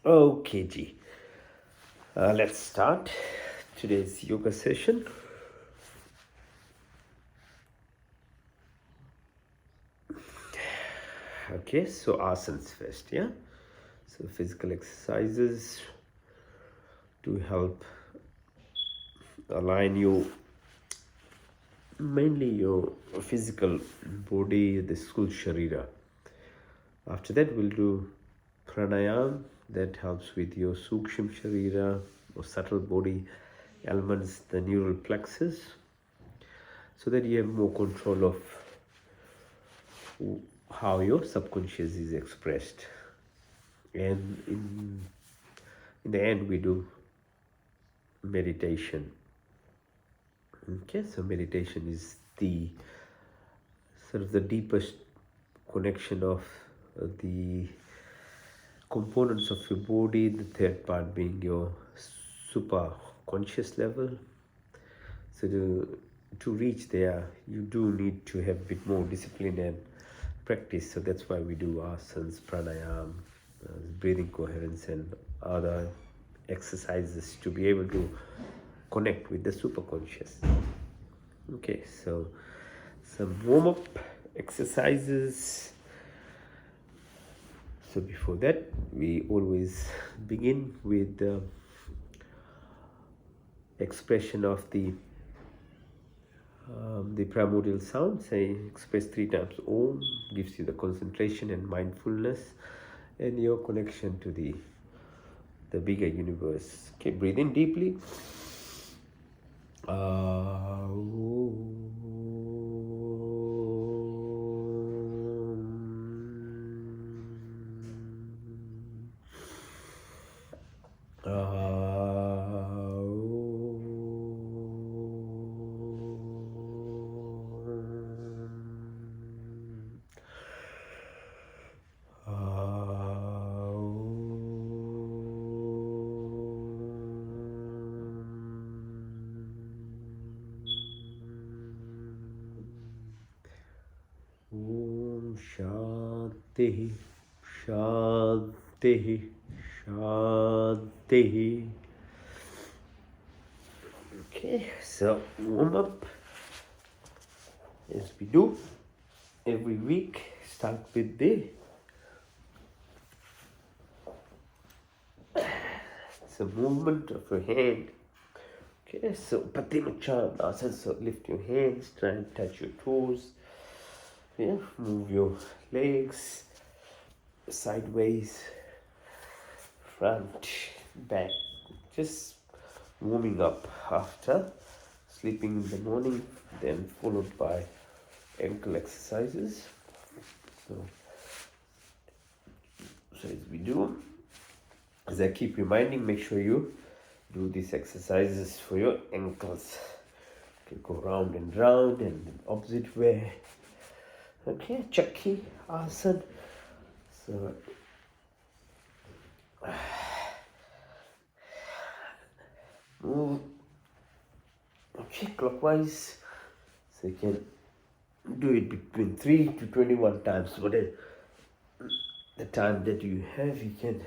Okay, G. Let's start today's yoga session. Okay, so asans first, yeah? So physical exercises to help align you, mainly your physical body, the school sharira. After that, we'll do pranayam that helps with your suksham sharira or subtle body elements, the neural plexus, so that you have more control of how your subconscious is expressed. And in the end, we do meditation. Okay, so meditation is the sort of the deepest connection of the components of your body, the third part being your super conscious level. So to reach there, you do need to have a bit more discipline and practice. So that's why we do asans, pranayam, breathing coherence, and other exercises to be able to connect with the superconscious. Okay, so some warm-up exercises. So before that, we always begin with the expression of the primordial sound. Say express 3 times Om, gives you the concentration and mindfulness and your connection to the bigger universe. Okay, breathe in deeply. Om Shanti Shanti Shanti. Okay, so warm up as we do every week. Start with the movement of your hand. Okay, so Patimachandasana, so lift your hands, try and touch your toes. Yeah, move your legs sideways, front, back, just warming up after sleeping in the morning, then followed by ankle exercises. So as we do, as I keep reminding, make sure you do these exercises for your ankles. You can go round and round and the opposite way. Okay, Chakki Asan. So move. Okay, clockwise. So you can do it between 3 to 21 times. Whatever the time that you have, you can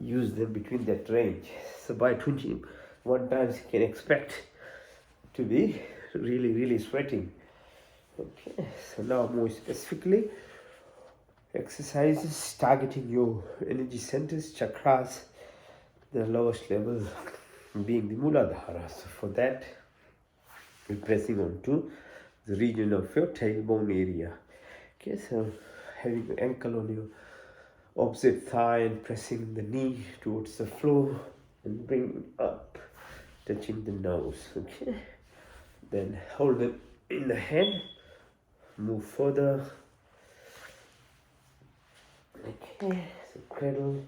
use them between that range. So by 21 times, you can expect to be really sweating. Okay, so now more specifically, exercises targeting your energy centers, chakras, the lowest level being the Muladhara. So for that, we're pressing onto the region of your tailbone area. Okay, so having the ankle on your opposite thigh and pressing the knee towards the floor and bring up, touching the nose. Okay, then hold them in the hand, move further. Okay, so cradle.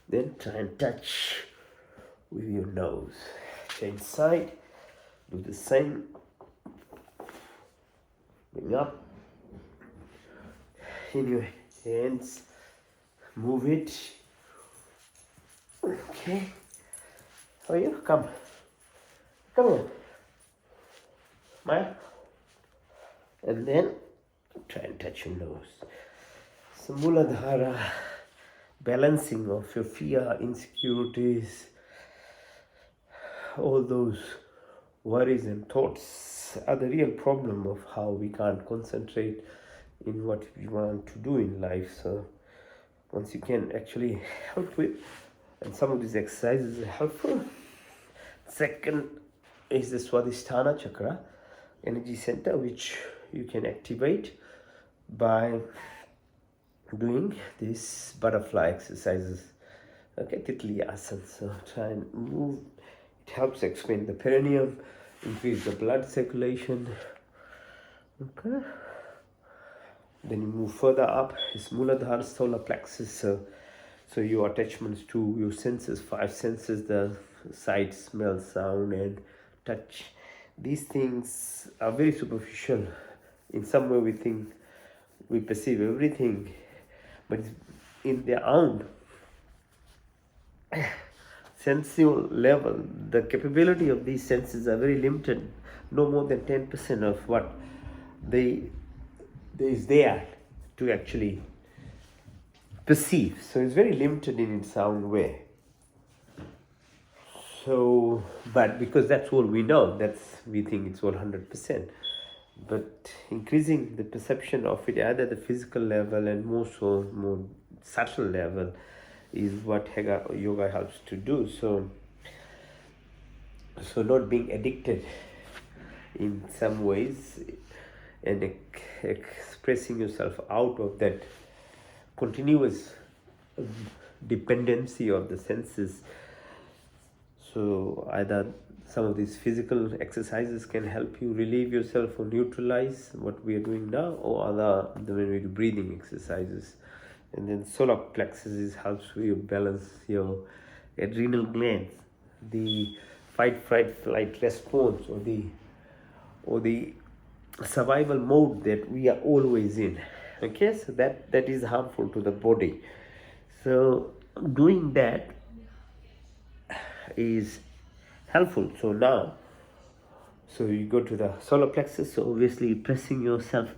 Then try and touch with your nose. Change side, do the same. Bring up in your hands, move it. Okay, how are you? Come on, Maya. And then try and touch your nose. So Muladhara, balancing of your fear, insecurities, all those worries and thoughts are the real problem of how we can't concentrate in what we want to do in life. So once you can actually help with, and some of these exercises are helpful. Second is the Swadhisthana chakra, energy center, which you can activate by doing these butterfly exercises. Okay, Titli asans. So try and move. It helps expand the perineum, increase the blood circulation. Okay. Then you move further up. Is Muladhara solar plexus. So your attachments to your senses, 5 senses, the sight, smell, sound, and touch. These things are very superficial. In some way, we think we perceive everything, but in their own sensual level, the capability of these senses are very limited. No more than 10% of what is there to actually perceive. So it's very limited in its own way. So, but because that's all we know, we think it's all 100%. But increasing the perception of it at the physical level and more subtle level is what yoga helps to do. So not being addicted in some ways and expressing yourself out of that continuous dependency of the senses. So either some of these physical exercises can help you relieve yourself or neutralize what we are doing now, or when we do breathing exercises. And then solar plexus helps you balance your adrenal glands, the fight, flight response, or the survival mode that we are always in. Okay, so that is harmful to the body. So doing that is helpful. So now, so you go to the solar plexus. So obviously pressing yourself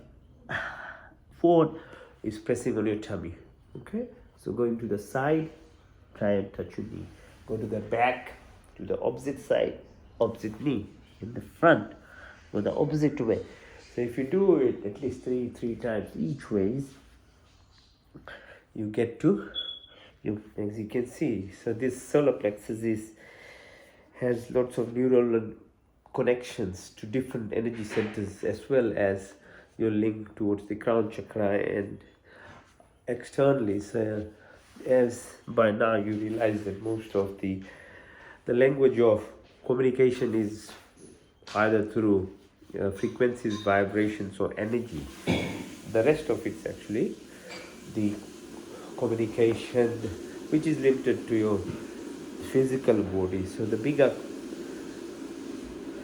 forward is pressing on your tummy. Okay, so going to the side, try and touch your knee. Go to the back, to the opposite side, opposite knee. In the front, go the opposite way. So if you do it at least three times each ways, you get to, as you can see. So this solar plexus has lots of neural connections to different energy centers, as well as your link towards the crown chakra and externally. So as by now you realize that most of the language of communication is either through frequencies, vibrations, or energy. The rest of it's actually the communication which is limited to your physical body. So the bigger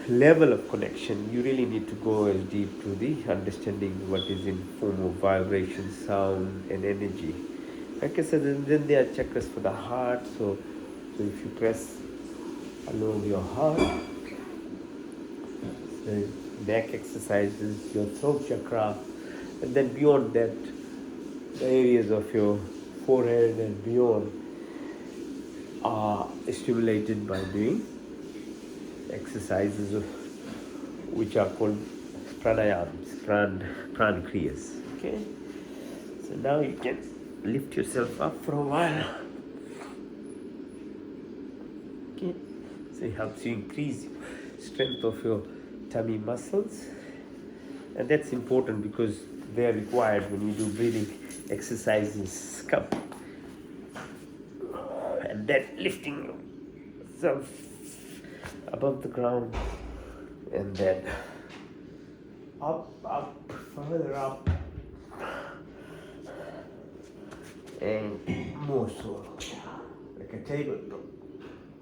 level of connection, you really need to go as deep to the understanding what is in form of vibration, sound, and energy. Like I said, then there are chakras for the heart. So if you press along your heart, the neck exercises, your throat chakra, and then beyond that, the areas of your forehead and beyond are stimulated by doing exercises which are called pranayams, pran kriyas. Okay, so now you can lift yourself up for a while. Okay, so it helps you increase strength of your tummy muscles, and that's important because they are required when you do breathing exercises. Come, and then lifting yourself above the ground, and then up, further up, and more so, like a tabletop.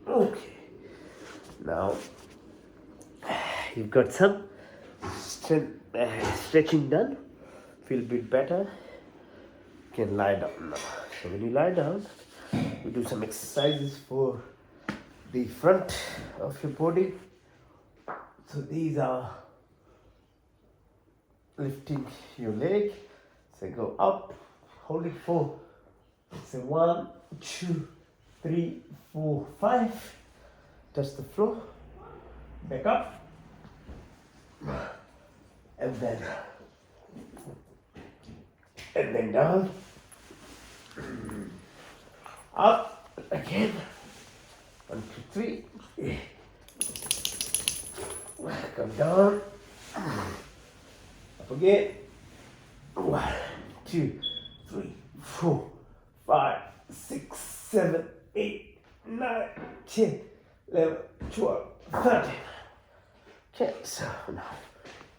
Okay, now you've got some stretching done, feel a bit better, you can lie down now. So when you lie down, we do some exercises for the front of your body. So these are lifting your leg. So go up, Hold it for, say 1, 2, 3, 4, 5. Touch the floor. Back up. And then down. Up again. 1, 2, 3. Come down. Up again. 1, 2, 3, 4, 5, 6, 7, 8, 9, 10, 11, 12, 13. Okay, so now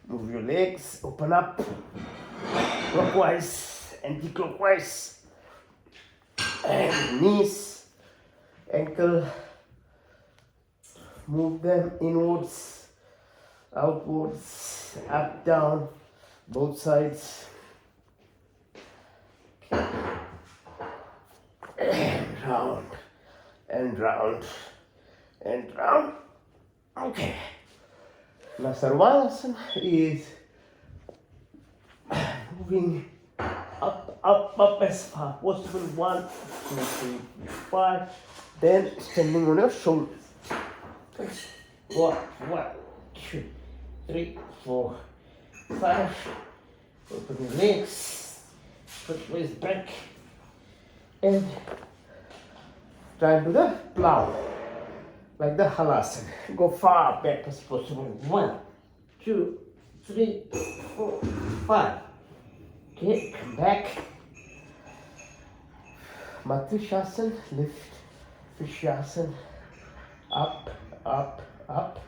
move your legs, open up, clockwise, anti-clockwise, and knees, ankle, move them inwards, outwards, up, down, both sides. Okay. And round, and round, and round. Okay. Now Sarvanasana is moving up as far possible. 1, 2, 3, 5. Then standing on your shoulders. 1, 2, 3, 4, 5. Open your legs. Put waist back. And try and do the plow. Like the halasana. Go far back as possible. 1, 2, 3, 4, 5. Okay, come back. Matrishasana, lift. Fishasana, up, up, up.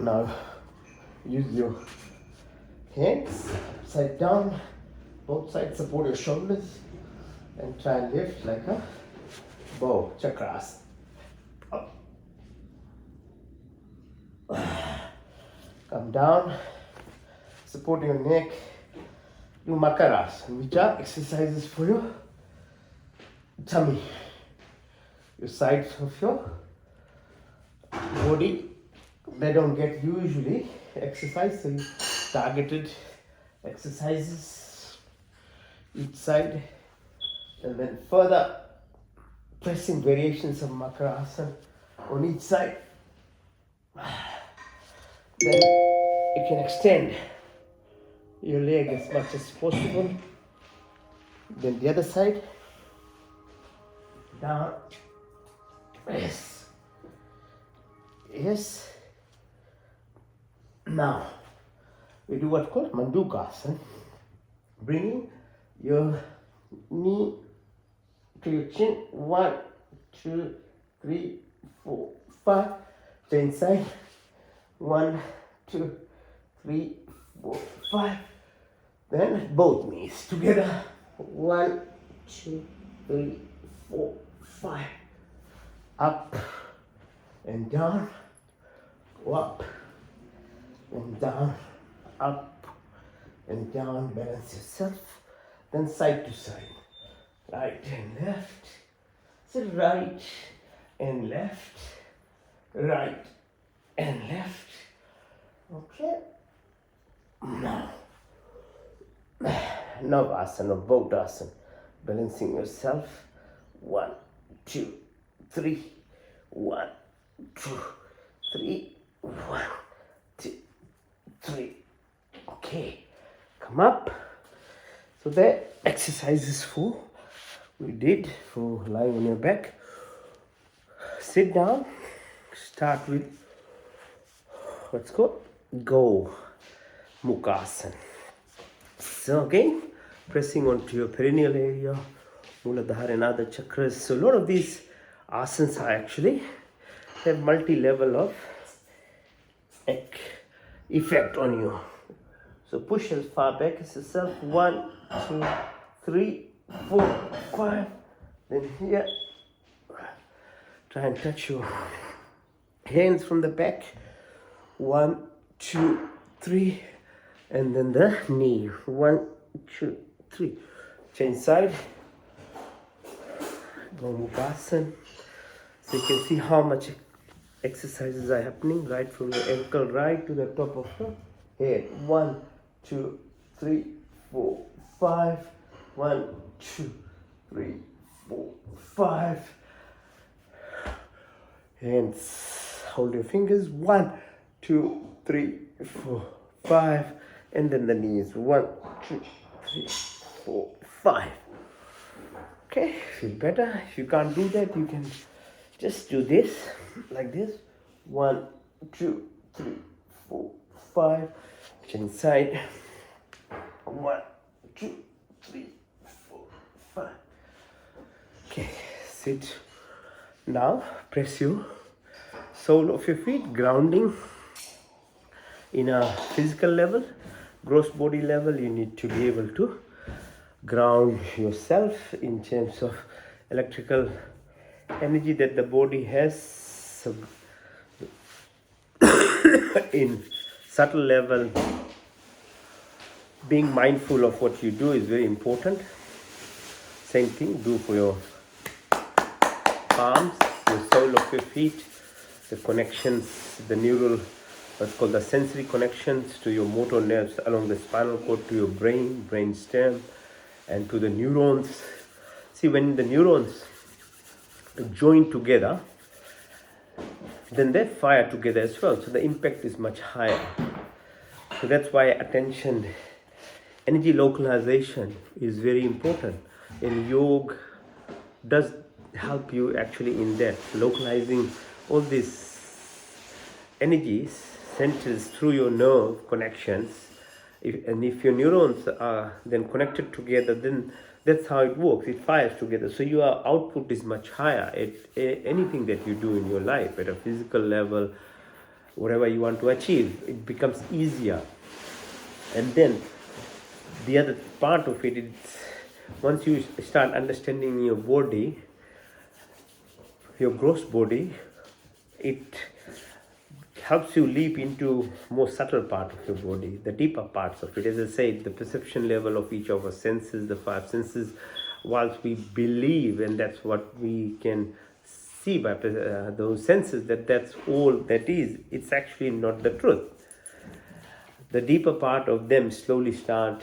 Now use your hands upside down. Both sides support your shoulders. And try and lift like a bow, chakras. Up. Come down, support your neck. Do makaras, which are exercises for your tummy, your sides of your body. They don't get usually exercise, so you targeted exercises each side. And then further pressing variations of makarasana on each side. Then you can extend your leg as much as possible. Then the other side. Down. Yes. Yes. Now we do what's called mandukasana. Bringing your knee to your chin. 1, 2, 3, 4, 5. To inside. 1, 2, 3, 4, 5. Then both knees together. 1, 2, 3, 4, 5. Up and down. Up and down. Up and down. Balance yourself. Then side to side. Right and left. So right and left. Right and left. Okay. Now Navasana, Bodhasana. Balancing yourself. 1, 2, 3. 1, 2, 3. 1, 2, 3. Okay. Come up. So the exercises we did for lying on your back. Sit down. Start with what's called Go Mukasana. So again, pressing onto your perineal area, Muladhara and other chakras. So a lot of these asanas are actually have multi-level of effect on you. So push as far back as yourself. 1, 2, 3, 4, 5. Then here, try and touch your hands from the back. 1, 2, 3, and then the knee. 1, 2, 3. Change side. Gomukasana. So you can see how much exercises are happening right from your ankle right to the top of your head. 1, 2, 3, 4, 5. 1, 2, 3, 4, 5. And hold your fingers. 1, 2, 3, 4, 5. And then the knees. 1, 2, 3, 4, 5. Okay, feel better. If you can't do that, you can just do this, like this. 1, 2, 3, 4, 5. Change side. 1, 2, 3, 4, 5. Okay, sit. Now press your sole of your feet, grounding in a physical level, gross body level. You need to be able to ground yourself in terms of electrical energy that the body has. So in subtle level, being mindful of what you do is very important. Same thing do for your palms, your sole of your feet, the connections, the neural, what's called the sensory connections to your motor nerves along the spinal cord, to your brain stem, and to the neurons. See, when the neurons join together, then they fire together as well. So the impact is much higher. So that's why attention, energy localization is very important. And yoga does help you actually in that, localizing all these energies, centers through your nerve connections. If your neurons are then connected together, then that's how it works. It fires together. So your output is much higher at anything that you do in your life, at a physical level, whatever you want to achieve. It becomes easier. And then the other part of it is, once you start understanding your body, your gross body, it helps you leap into more subtle part of your body, the deeper parts of it. As I said, the perception level of each of our senses, the five senses, whilst we believe, and that's what we can see by those senses, that's all that is, it's actually not the truth. The deeper part of them slowly start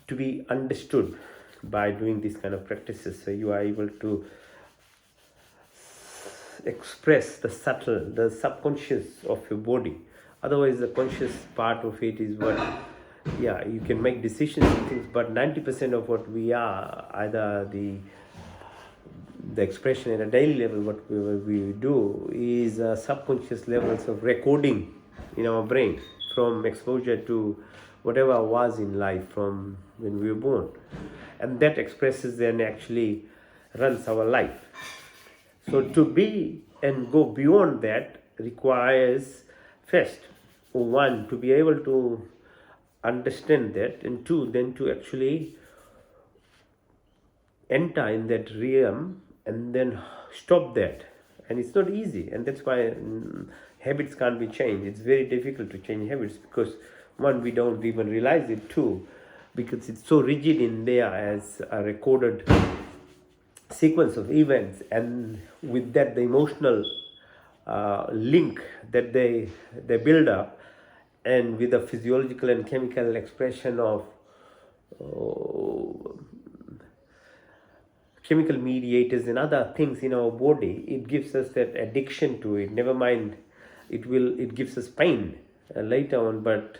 to be understood by doing these kind of practices. So you are able to express the subtle, the subconscious of your body. Otherwise, the conscious part of it is what, yeah, you can make decisions and things, but 90% of what we are, either the expression at a daily level, what we do is subconscious levels of recording in our brain from exposure to whatever was in life from when we were born. And that expresses and actually runs our life. So to be and go beyond that requires, first, one, to be able to understand that, and two, then to actually enter in that realm and then stop that. And it's not easy, and that's why habits can't be changed. It's very difficult to change habits because, one, we don't even realize it, two, because it's so rigid in there as a recorded sequence of events, and with that the emotional link that they build up, and with the physiological and chemical expression of chemical mediators and other things in our body, it gives us that addiction to it. Never mind, it gives us pain later on, but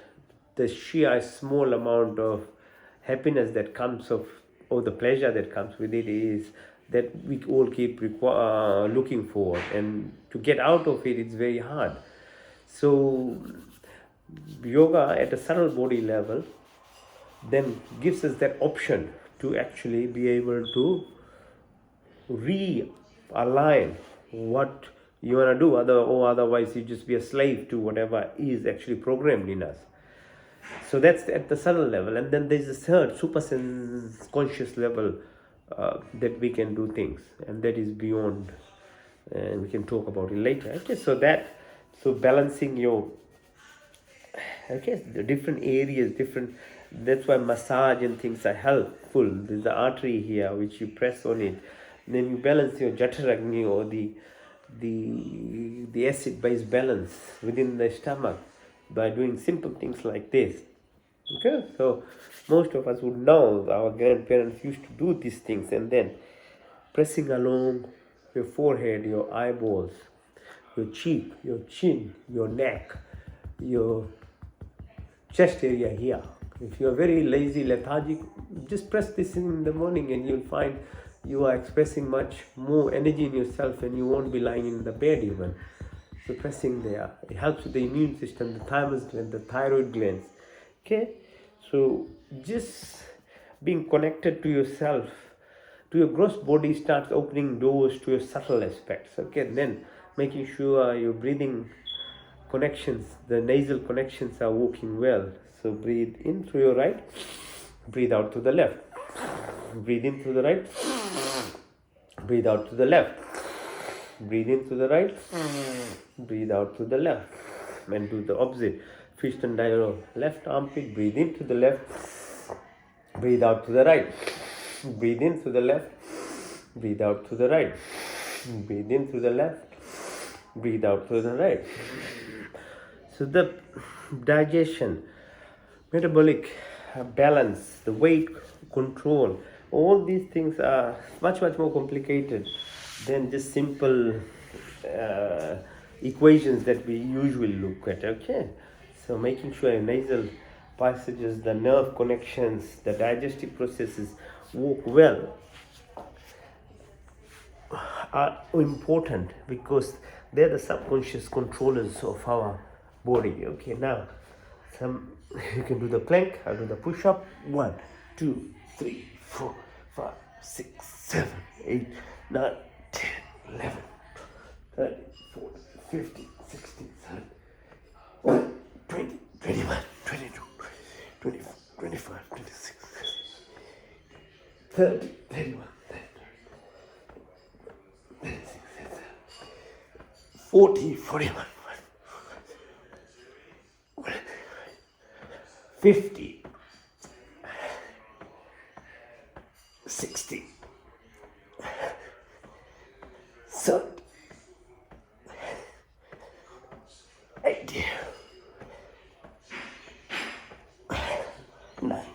the sheer small amount of happiness that comes of, or the pleasure that comes with it, is that we all keep looking for, and to get out of it, it's very hard. So yoga at a subtle body level then gives us that option to actually be able to realign what you want to do, otherwise you just be a slave to whatever is actually programmed in us. So that's at the subtle level. And then there's a third super conscious level that we can do things, and that is beyond, and we can talk about it later. Okay, so balancing your, okay, the different areas, that's why massage and things are helpful. There's the artery here which you press on it, and then you balance your jataragni, or the acid base balance within the stomach by doing simple things like this. Okay, so most of us would know our grandparents used to do these things, and then pressing along your forehead, your eyeballs, your cheek, your chin, your neck, your chest area here. If you're very lazy, lethargic, just press this in the morning and you'll find you are expressing much more energy in yourself and you won't be lying in the bed even. So pressing there, it helps with the immune system, the thymus gland, the thyroid glands. Okay, so just being connected to yourself, to your gross body, starts opening doors to your subtle aspects. Okay, then making sure your breathing connections, the nasal connections are working well. So breathe in through your right, breathe out to the left. Breathe in through the right, breathe out to the left. Breathe in through the right, breathe out to the left. And do the opposite. Fist and dial left armpit, breathe in to the left, breathe out to the right. Breathe in through the left, breathe out to the right. Breathe in through the left, breathe out to the right. So the digestion, metabolic balance, the weight control, all these things are much more complicated than just simple equations that we usually look at. Okay, so making sure your nasal passages, the nerve connections, the digestive processes work well are important because they're the subconscious controllers of our body. Okay, now you can do the plank. I'll do the push-up. 1, 2, 3, 4, 5, 6, 7, 8, 9, 10, 11, 13, 14, 15, 16, 17, 20, 21, 22, 24, 25, 26, 30, 31, 36, 40, 41, 50, 60, 70, 80, 90,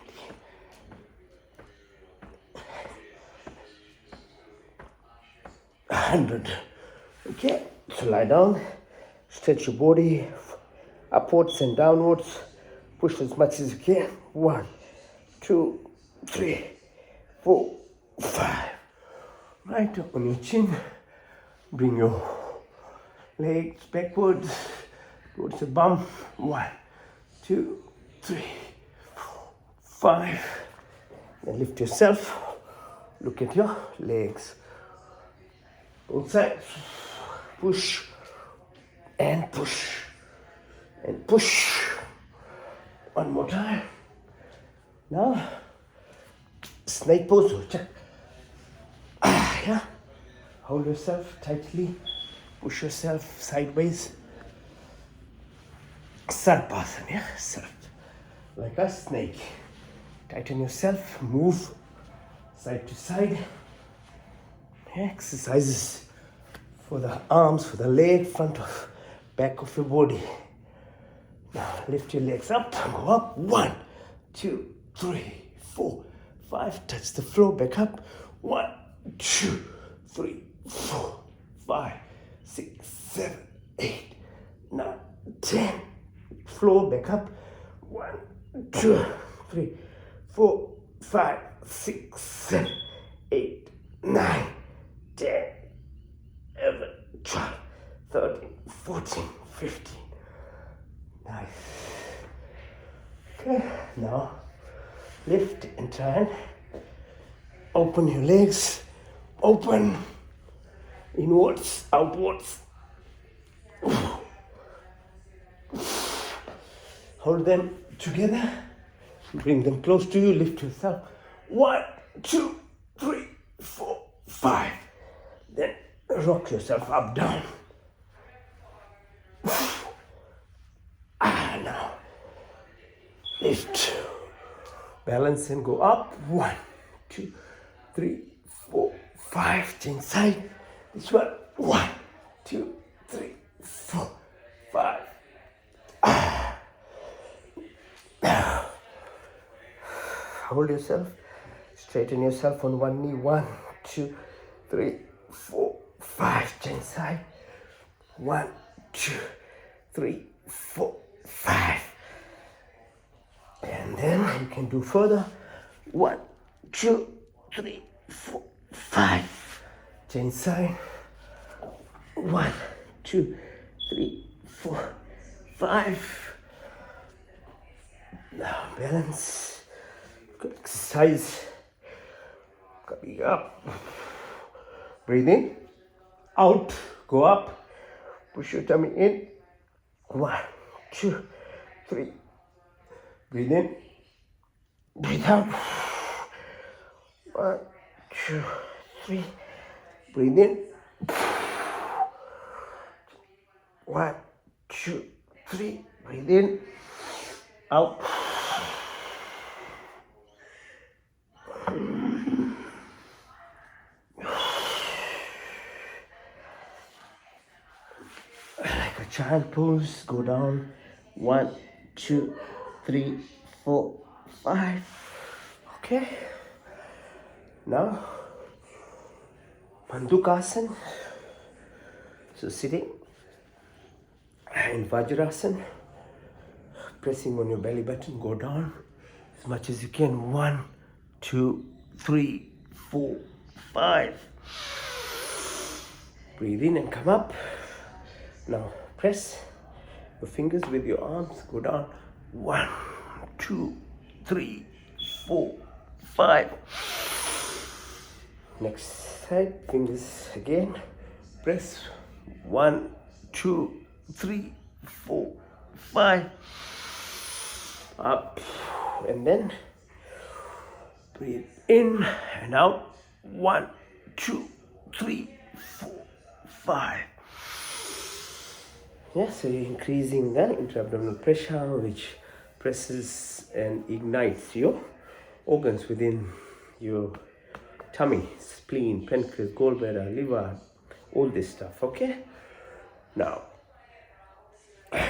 100. Okay, so lie down, stretch your body upwards and downwards, push as much as you can. 1, 2, 3, 4, 5. Right up on your chin, bring your legs backwards towards the bum. 1, 2, 3, 4, 5. Then lift yourself, look at your legs. Both sides. Push and push and push. One more time. Now, snake pose. Check. Yeah. Hold yourself tightly. Push yourself sideways. Sarpasana. Yeah. Sarp. Like a snake. Tighten yourself. Move side to side. Exercises for the arms, for the leg, front of, back of your body. Now lift your legs up, go up. 1, 2, 3, 4, 5. Touch the floor, back up. 1, 2, 3, 4, 5, 6, 7, 8, 9, 10. Floor, back up. 1, 2, 3, 4, 5, 6, 7, 8, 9, 10, 11, 12, 13, 14, 15. Nice. Okay, now lift and turn. Open your legs. Open. Inwards, outwards. Hold them together. Bring them close to you. Lift yourself. 1, 2, 3, 4, 5. Then rock yourself up, down. Now lift, balance and go up. 1, 2, 3, 4, 5. Change side. This one. 1, 2, 3, 4, 5. hold yourself, straighten yourself on one knee. 1, 2, 3, 4, 5. Change side. 1, 2, 3, 4, 5. And then you can do further. 1, 2, 3, 4, 5. Change side. 1, 2, 3, 4, 5. Now balance. Good exercise. Coming up. Breathe in. Out. Go up. Push your tummy in. 1, 2, 3. Breathe in. Breathe out. 1, 2, 3. Breathe in. 1, 2, 3. Breathe in. Out. Like a child pose. Go down. 1, 2, 3, 4, 5. Okay. Now, Mandukasana. So sitting in Vajrasana, pressing on your belly button, go down as much as you can. 1, 2, 3, 4, 5. Breathe in and come up. Now press your fingers with your arms, go down. 1, 2, 3, 4, 5. Next side, fingers again. Press. 1, 2, 3, 4, 5. Up and then breathe in and out. 1, 2, 3, 4, 5. Yes, so you're increasing the intra-abdominal pressure, which presses and ignites your organs within your tummy, spleen, pancreas, gallbladder, liver, all this stuff. Okay. Now,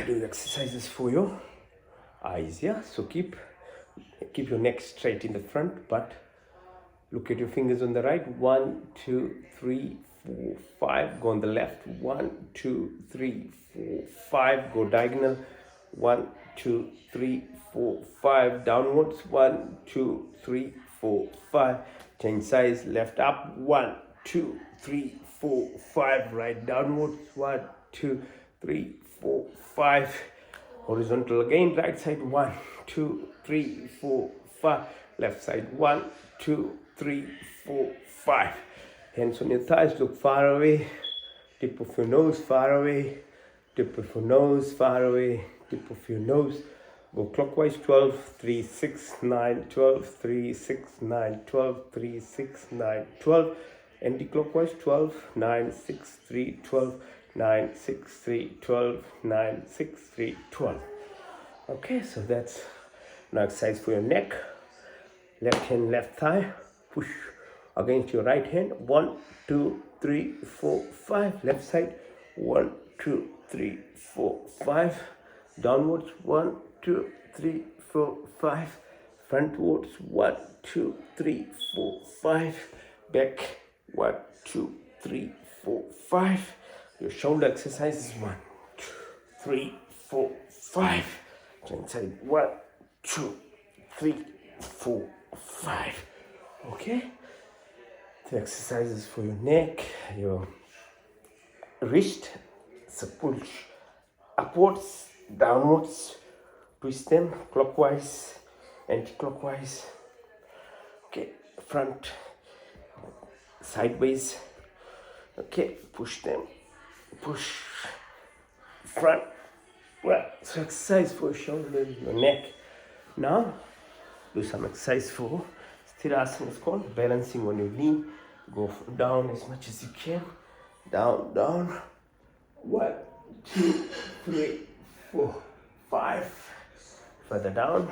do exercises for your eyes. Yeah. So keep your neck straight in the front, but look at your fingers on the right. 1, 2, 3, 4, 5. Go on the left. 1, 2, 3, 4, 5. Go diagonal. 1, 2, 3, 4, 5. Downwards. 1, 2, 3, 4, 5. Change size. Left up. 1, 2, 3, 4, 5. Right downwards. 1, 2, 3, 4, 5. Horizontal again. Right side. 1, 2, 3, 4, 5. Left side. 1, 2, 3, 4, 5. Hands on your thighs. Look far away. Tip of your nose far away. Tip of your nose far away. Tip of your nose. Go clockwise. 12, 3, 6, 9, 12, 3, 6, 9, 12, 3, 6, 9, 12. Anti-clockwise. 12, 9, 6, 3, 12, 9, 6, 3, 12, 9, 6, 3, 12. Okay, so that's an exercise for your neck. Left hand, left thigh. Push against your right hand. 1, 2, 3, 4, 5. Left side. 1, 2, 3, 4, 5. Downwards. 1, 2, 3, 4, 5. Frontwards. 1, 2, 3, 4, 5. Back. 1, 2, 3, 4, 5. Your shoulder exercises. 1, 2, 3, 4, 5. Change side. 1, 2, 3, 4, 5. Okay. The exercises for your neck, your wrist. So push upwards, downwards, twist them clockwise, anti-clockwise. Okay, front, sideways. Okay, push them, push, front. Well, so exercise for your shoulders, your neck. Now, do some exercise for Sthirasana. It's called balancing on your knee. Go down as much as you can. Down, down. 1, 2, 3, 4, 5. Further down.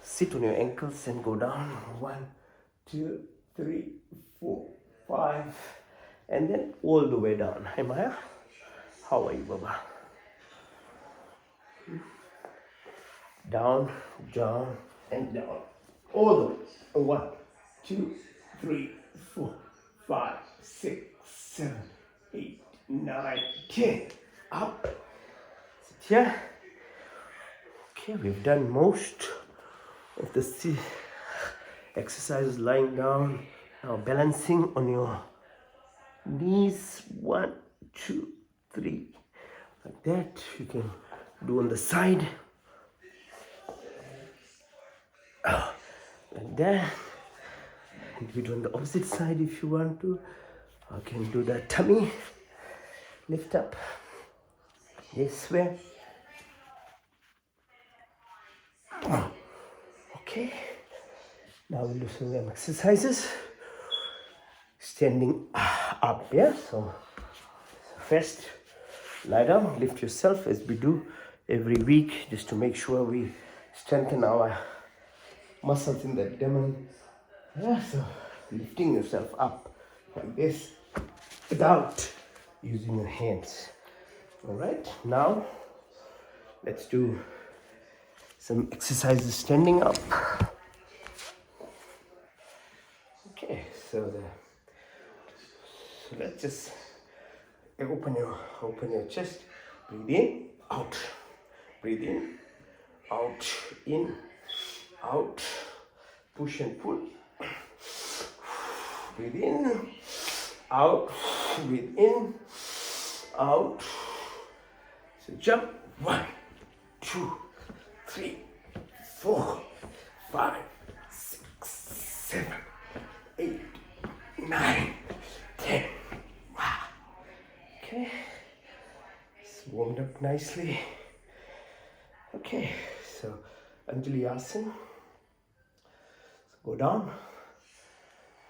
Sit on your ankles and go down. 1, 2, 3, 4, 5. And then all the way down. Hi Maya. How are you, Baba? Down, down, and down. All the way. 1, 2, 3, 4, 5, 6, 7, 8, 9, 10. Up. Sit here. Okay, we've done most of the exercises lying down. Now balancing on your knees. 1, 2, 3. Like that. You can do on the side. Like that. And you do on the opposite side if you want to. I can do the tummy lift up this way. Okay, now we'll do some exercises. Standing up, yeah. So first, lie down, lift yourself as we do every week, just to make sure we strengthen our muscles in the abdomen. Yeah, so lifting yourself up like this without using your hands. All right, now let's do some exercises standing up. Okay, so let's just open your chest. Breathe in, out. Breathe in, out. Push and pull. Breathe in, out. Breathe in, out. So jump. 1, 2, 3, 4, 5, 6, 7, 8, 9, 10. Wow. Okay. It's warmed up nicely. Okay, so Anjali Asana. So go down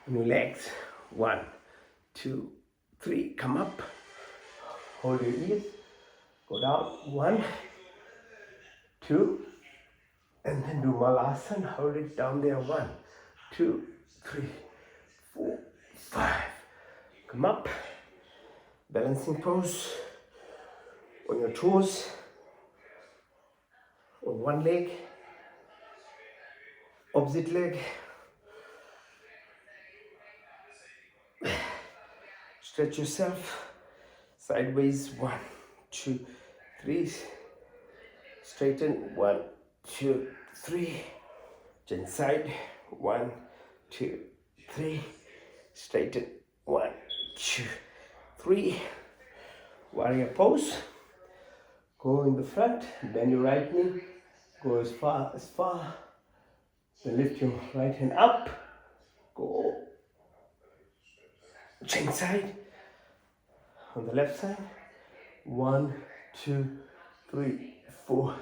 on your legs. 1, 2, 3. Come up. Hold your ears. Go down. 1, 2. And then do Malasana. Hold it down there. 1, 2, 3, 4, 5. Come up. Balancing pose. On your toes. On one leg. Opposite leg. Stretch yourself. Sideways. 1, 2, 3. Straighten. 1, 2, 3. Chin side. 1, 2, 3. Straighten. 1, 2, 3. Warrior pose. Go in the front. Bend your right knee. Go as far. Then lift your right hand up. Go. Chin side. On the left side. 1, 2, 3, 4,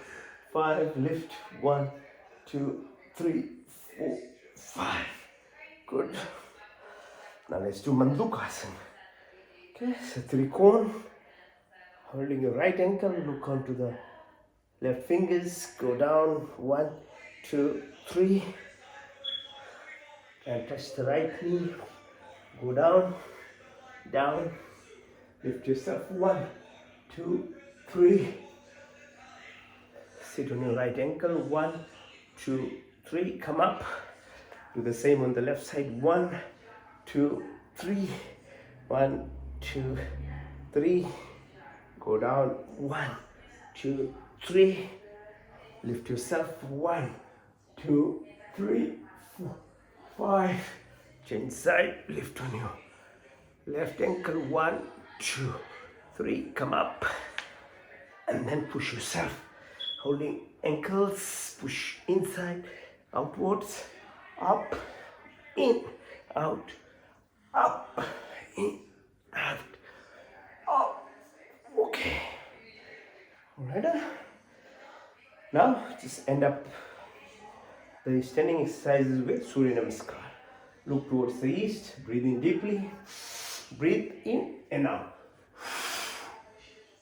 5. Lift. 1, 2, 3, 4, 5. Good. Now let's do Mandukasana. Okay, so Trikon. Holding your right ankle, look onto the left fingers. Go down. 1, 2, 3. And touch the right knee. Go down. Down. Lift yourself. 1, 2, 3. Sit on your right ankle. 1, 2, 3. Come up. Do the same on the left side. 1, 2, 3. 1, 2, 3. Go down. 1, 2, 3. Lift yourself. 1, 2, 3, 4, 5. Change side. Lift on your left ankle. 1, 2, 3. Come up. And then push yourself. Holding ankles. Push inside. Outwards. Up. In. Out. Up. In. Out. Up. Okay. Alright. Now just end up the standing exercises with Surya Namaskar. Look towards the east. Breathe in deeply. Breathe in and out.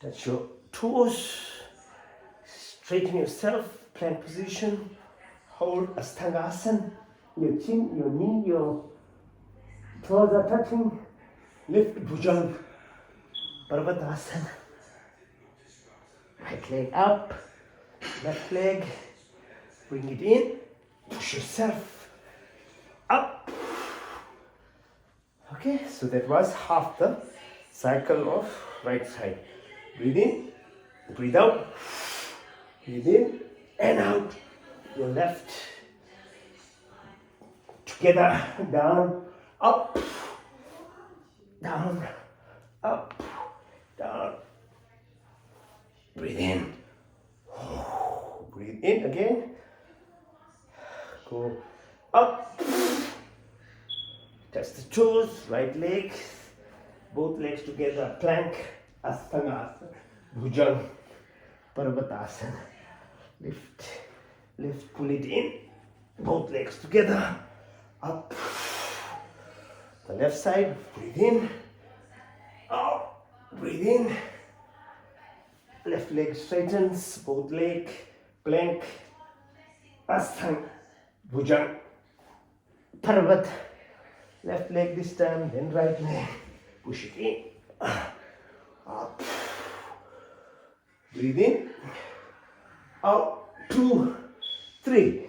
Touch your toes. Straighten yourself. Plant position. Hold Astanga-asana. Your chin, your knee, your toes are touching. Lift Bhujang. Parvatasana. Right leg up. Left leg. Bring it in. Push yourself. Okay, so that was half the cycle of right side. Breathe in, breathe out, breathe in and out. Your left together, down, up, down, up, down. Breathe in, breathe in again. Go up, touch the toes, right leg, both legs together, plank, asana, bhujang, parvatasana. Lift, lift, pull it in, both legs together, up. The left side, breathe in, out, breathe in. Left leg straightens, both leg, plank, asana, bhujang, parvat. Left leg this time, then right leg. Push it in, up. Breathe in, out. 2, 3,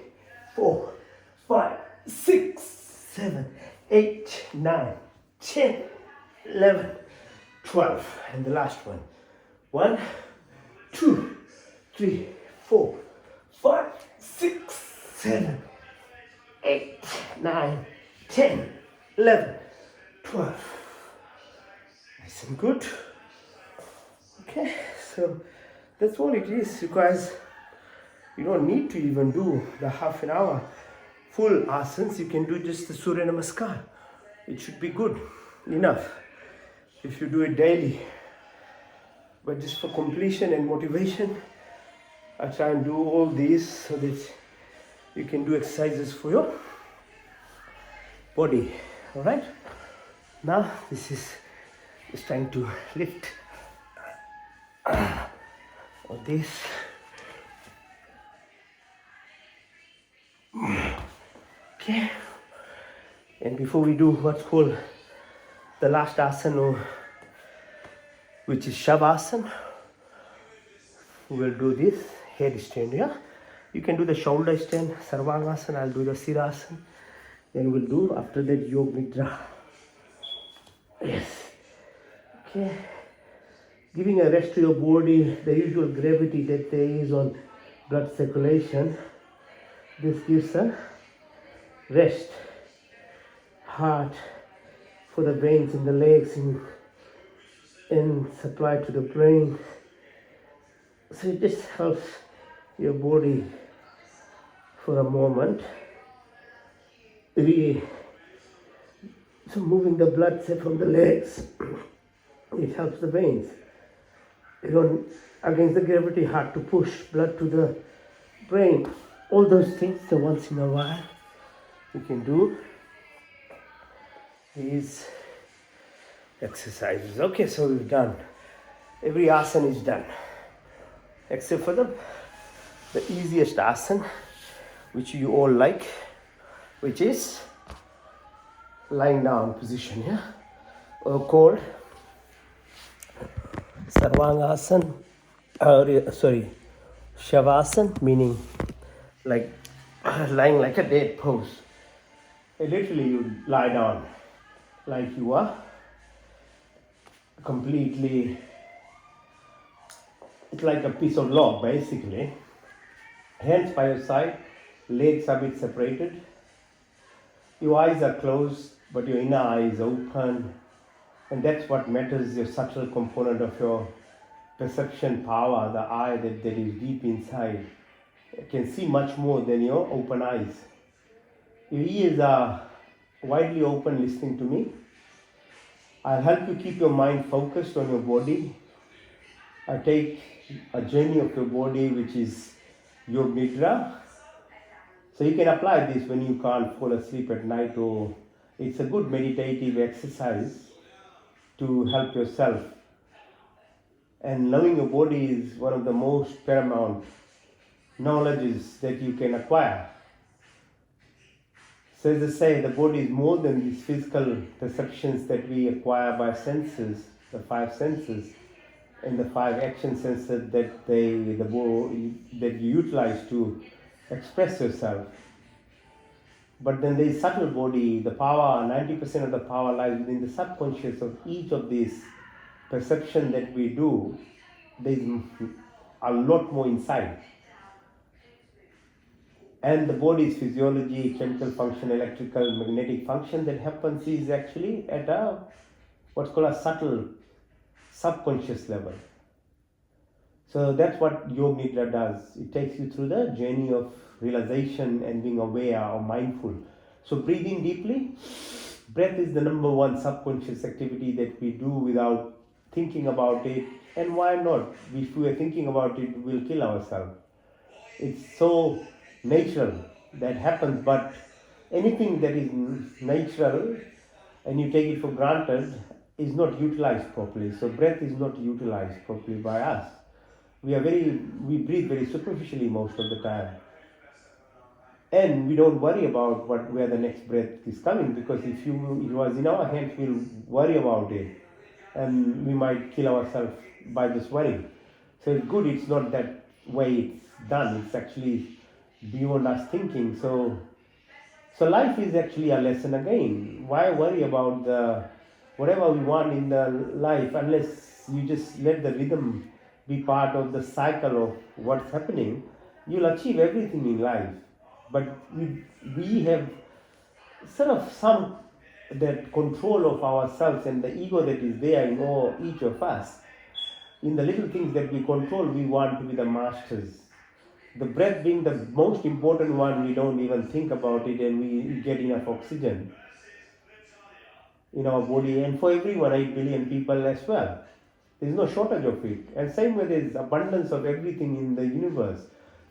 4, 5, 6, 7, 8, 9, 10, 11, 12. And the last one. 1, 2, 3, 4, 5, 6, 7, 8, 9, 10, 11, 12. Nice and good. Okay, so that's all it is, you guys. You don't need to even do the half an hour full asans. You can do just the Surya Namaskar. It should be good enough if you do it daily. But just for completion and motivation, I try and do all these so that you can do exercises for your body. All right. Now this is just trying to lift all this. Okay. And before we do what's called the last asana, which is Shavasana, we'll do this head stand here. You can do the shoulder stand, Sarvangasana. I'll do the Sirasana. Then we'll do after that Yoga Nidra. Yes. Okay. Giving a rest to your body, the usual gravity that there is on blood circulation. This gives a rest, heart, for the veins in the legs and supply to the brain. So it just helps your body for a moment. So moving the blood say, from the legs, it helps the veins. You don't, against the gravity, hard to push blood to the brain. All those things, so once in a while, you can do these exercises. Okay, so we've done. Every asana is done. Except for the easiest asana, which you all like, which is lying down position, yeah? Or called Sarvangasana, Shavasana, meaning like lying like a dead pose. Literally you lie down like you are completely, it's like a piece of log basically. Hands by your side, legs a bit separated. Your eyes are closed, but your inner eye is open. And that's what matters, your subtle component of your perception power, the eye that is deep inside. It can see much more than your open eyes. Your ears are widely open listening to me. I'll help you keep your mind focused on your body. I take a journey of your body, which is Yoga Nidra. So you can apply this when you can't fall asleep at night, or it's a good meditative exercise to help yourself. And knowing your body is one of the most paramount knowledges that you can acquire. So as I say, the body is more than these physical perceptions that we acquire by senses, the 5 senses, and the 5 action senses that you utilize to express yourself. But then there is subtle body, the power, 90% of the power lies within the subconscious of each of these perception that we do. There is a lot more inside. And the body's physiology, chemical function, electrical, magnetic function that happens is actually at a what's called a subtle subconscious level. So that's what Yoga Nidra does. It takes you through the journey of realization and being aware or mindful. So breathing deeply. Breath is the number one subconscious activity that we do without thinking about it. And why not? If we are thinking about it, we'll kill ourselves. It's so natural that happens, but anything that is natural and you take it for granted is not utilized properly. So breath is not utilized properly by us. We breathe very superficially most of the time. And we don't worry about where the next breath is coming, because if it was in our hands, we'll worry about it. And we might kill ourselves by just worrying. So it's good, it's not that way it's done. It's actually beyond us thinking. So life is actually a lesson again. Why worry about whatever we want in the life, unless you just let the rhythm be part of the cycle of what's happening? You'll achieve everything in life. But we have sort of some that control of ourselves and the ego that is there in each of us. In the little things that we control, we want to be the masters. The breath being the most important one, we don't even think about it, and we get enough oxygen in our body, and for everyone, 8 billion people as well. There's no shortage of it. And same way, there's abundance of everything in the universe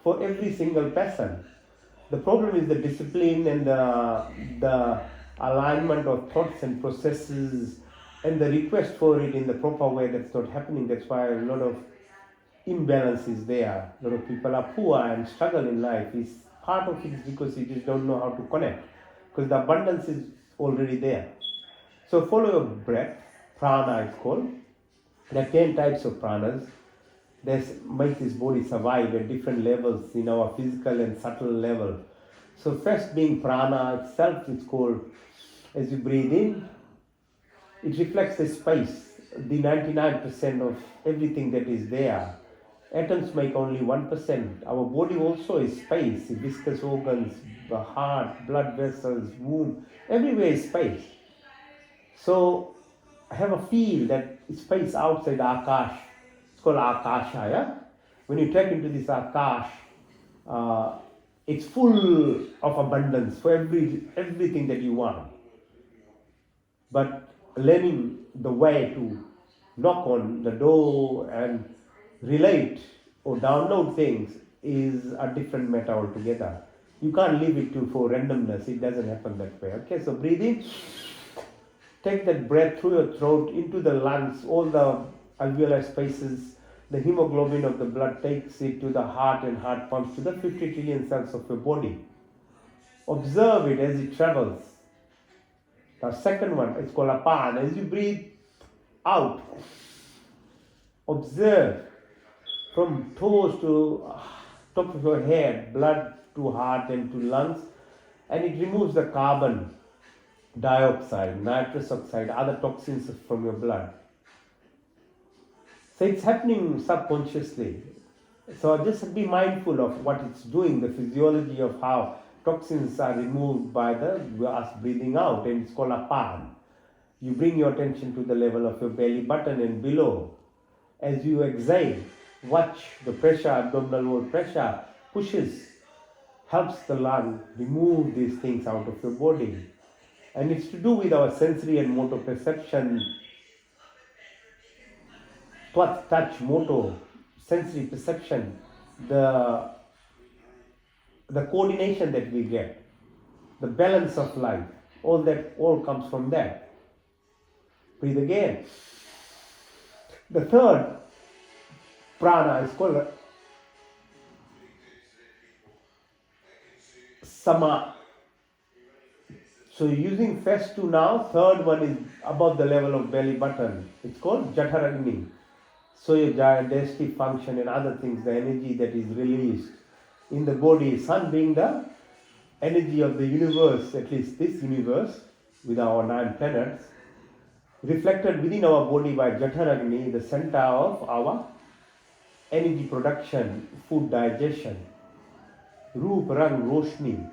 for every single person. The problem is the discipline and the alignment of thoughts and processes and the request for it in the proper way that's not happening. That's why a lot of imbalance is there. A lot of people are poor and struggle in life. Part of it is because you just don't know how to connect, because the abundance is already there. So follow your breath. Prana is called. There are 10 types of pranas that make this body survive at different levels in our physical and subtle level. So first being prana itself, it's called, as you breathe in, it reflects the space, the 99% of everything that is there. Atoms make only 1%. Our body also is space, viscous organs, the heart, blood vessels, womb, everywhere is space. So have a feel that space outside Akash. It's called Akasha, yeah? When you tap into this Akash, it's full of abundance for everything that you want. But learning the way to knock on the door and relate or download things is a different matter altogether. You can't leave it for randomness. It doesn't happen that way. Okay, so breathe in. Take that breath through your throat into the lungs, all the alveolar spaces. The hemoglobin of the blood takes it to the heart, and heart pumps to the 50 trillion cells of your body. Observe it as it travels. The second one is called apan. As you breathe out, observe from toes to top of your head, blood to heart and to lungs, and it removes the carbon dioxide, nitrous oxide, other toxins from your blood. So it's happening subconsciously. So just be mindful of what it's doing, the physiology of how toxins are removed by us breathing out, and it's called apan. You bring your attention to the level of your belly button and below. As you exhale, watch the pressure, abdominal wall pressure pushes, helps the lung remove these things out of your body. And it's to do with our sensory and motor perception. Touch, motor, sensory perception, the coordination that we get, the balance of life, all comes from that. Breathe again. The third prana is called sama. So using first two now, third one is above the level of belly button. It's called Jataragni. So your digestive function and other things, the energy that is released in the body, sun being the energy of the universe, at least this universe, with our 9 planets, reflected within our body by Jataragni, the center of our energy production, food digestion, Roop, Rang, Roshni.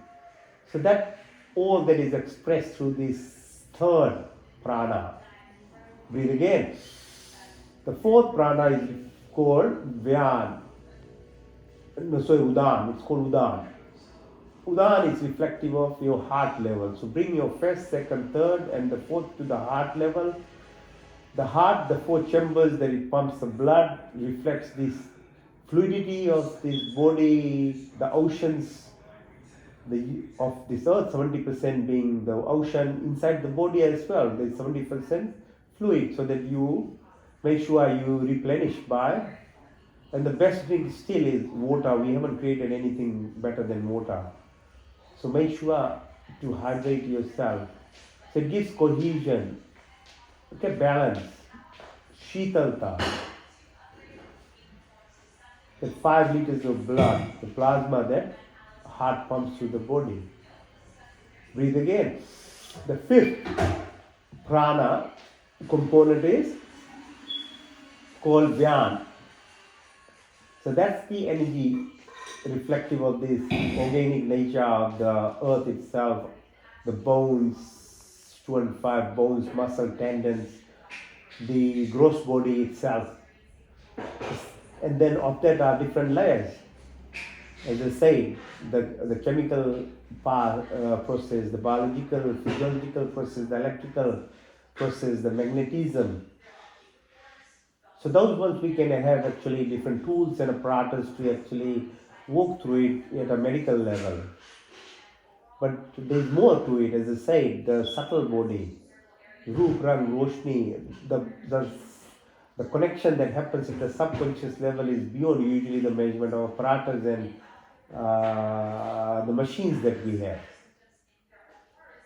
So that all that is expressed through this third prana. Breathe again. The fourth prana is called Dhyan. No, sorry, Udan. It's called Udan. Udan is reflective of your heart level. So bring your first, second, third, and the fourth to the heart level. The heart, the 4 chambers that it pumps the blood, reflects this fluidity of this body, the oceans of this earth, 70% being the ocean, inside the body as well. There's 70% fluid, so that you make sure you replenish by. And the best thing still is water. We haven't created anything better than water. So make sure to hydrate yourself. So it gives cohesion, okay, balance, shitalta. The 5 liters of blood, the plasma that heart pumps through the body. Breathe again. The 5th prana component is called Dhyan. So that's the energy reflective of this organic nature of the earth itself, the bones, 205 bones, muscle, tendons, the gross body itself. And then of that are different layers. As I say, the chemical process, the biological, physiological process, the electrical process, the magnetism. So those ones we can have actually different tools and apparatus to actually walk through it at a medical level. But there's more to it, as I said, the subtle body, Roop, Rang, Roshni, the connection that happens at the subconscious level is beyond usually the measurement of apparatus and the machines that we have.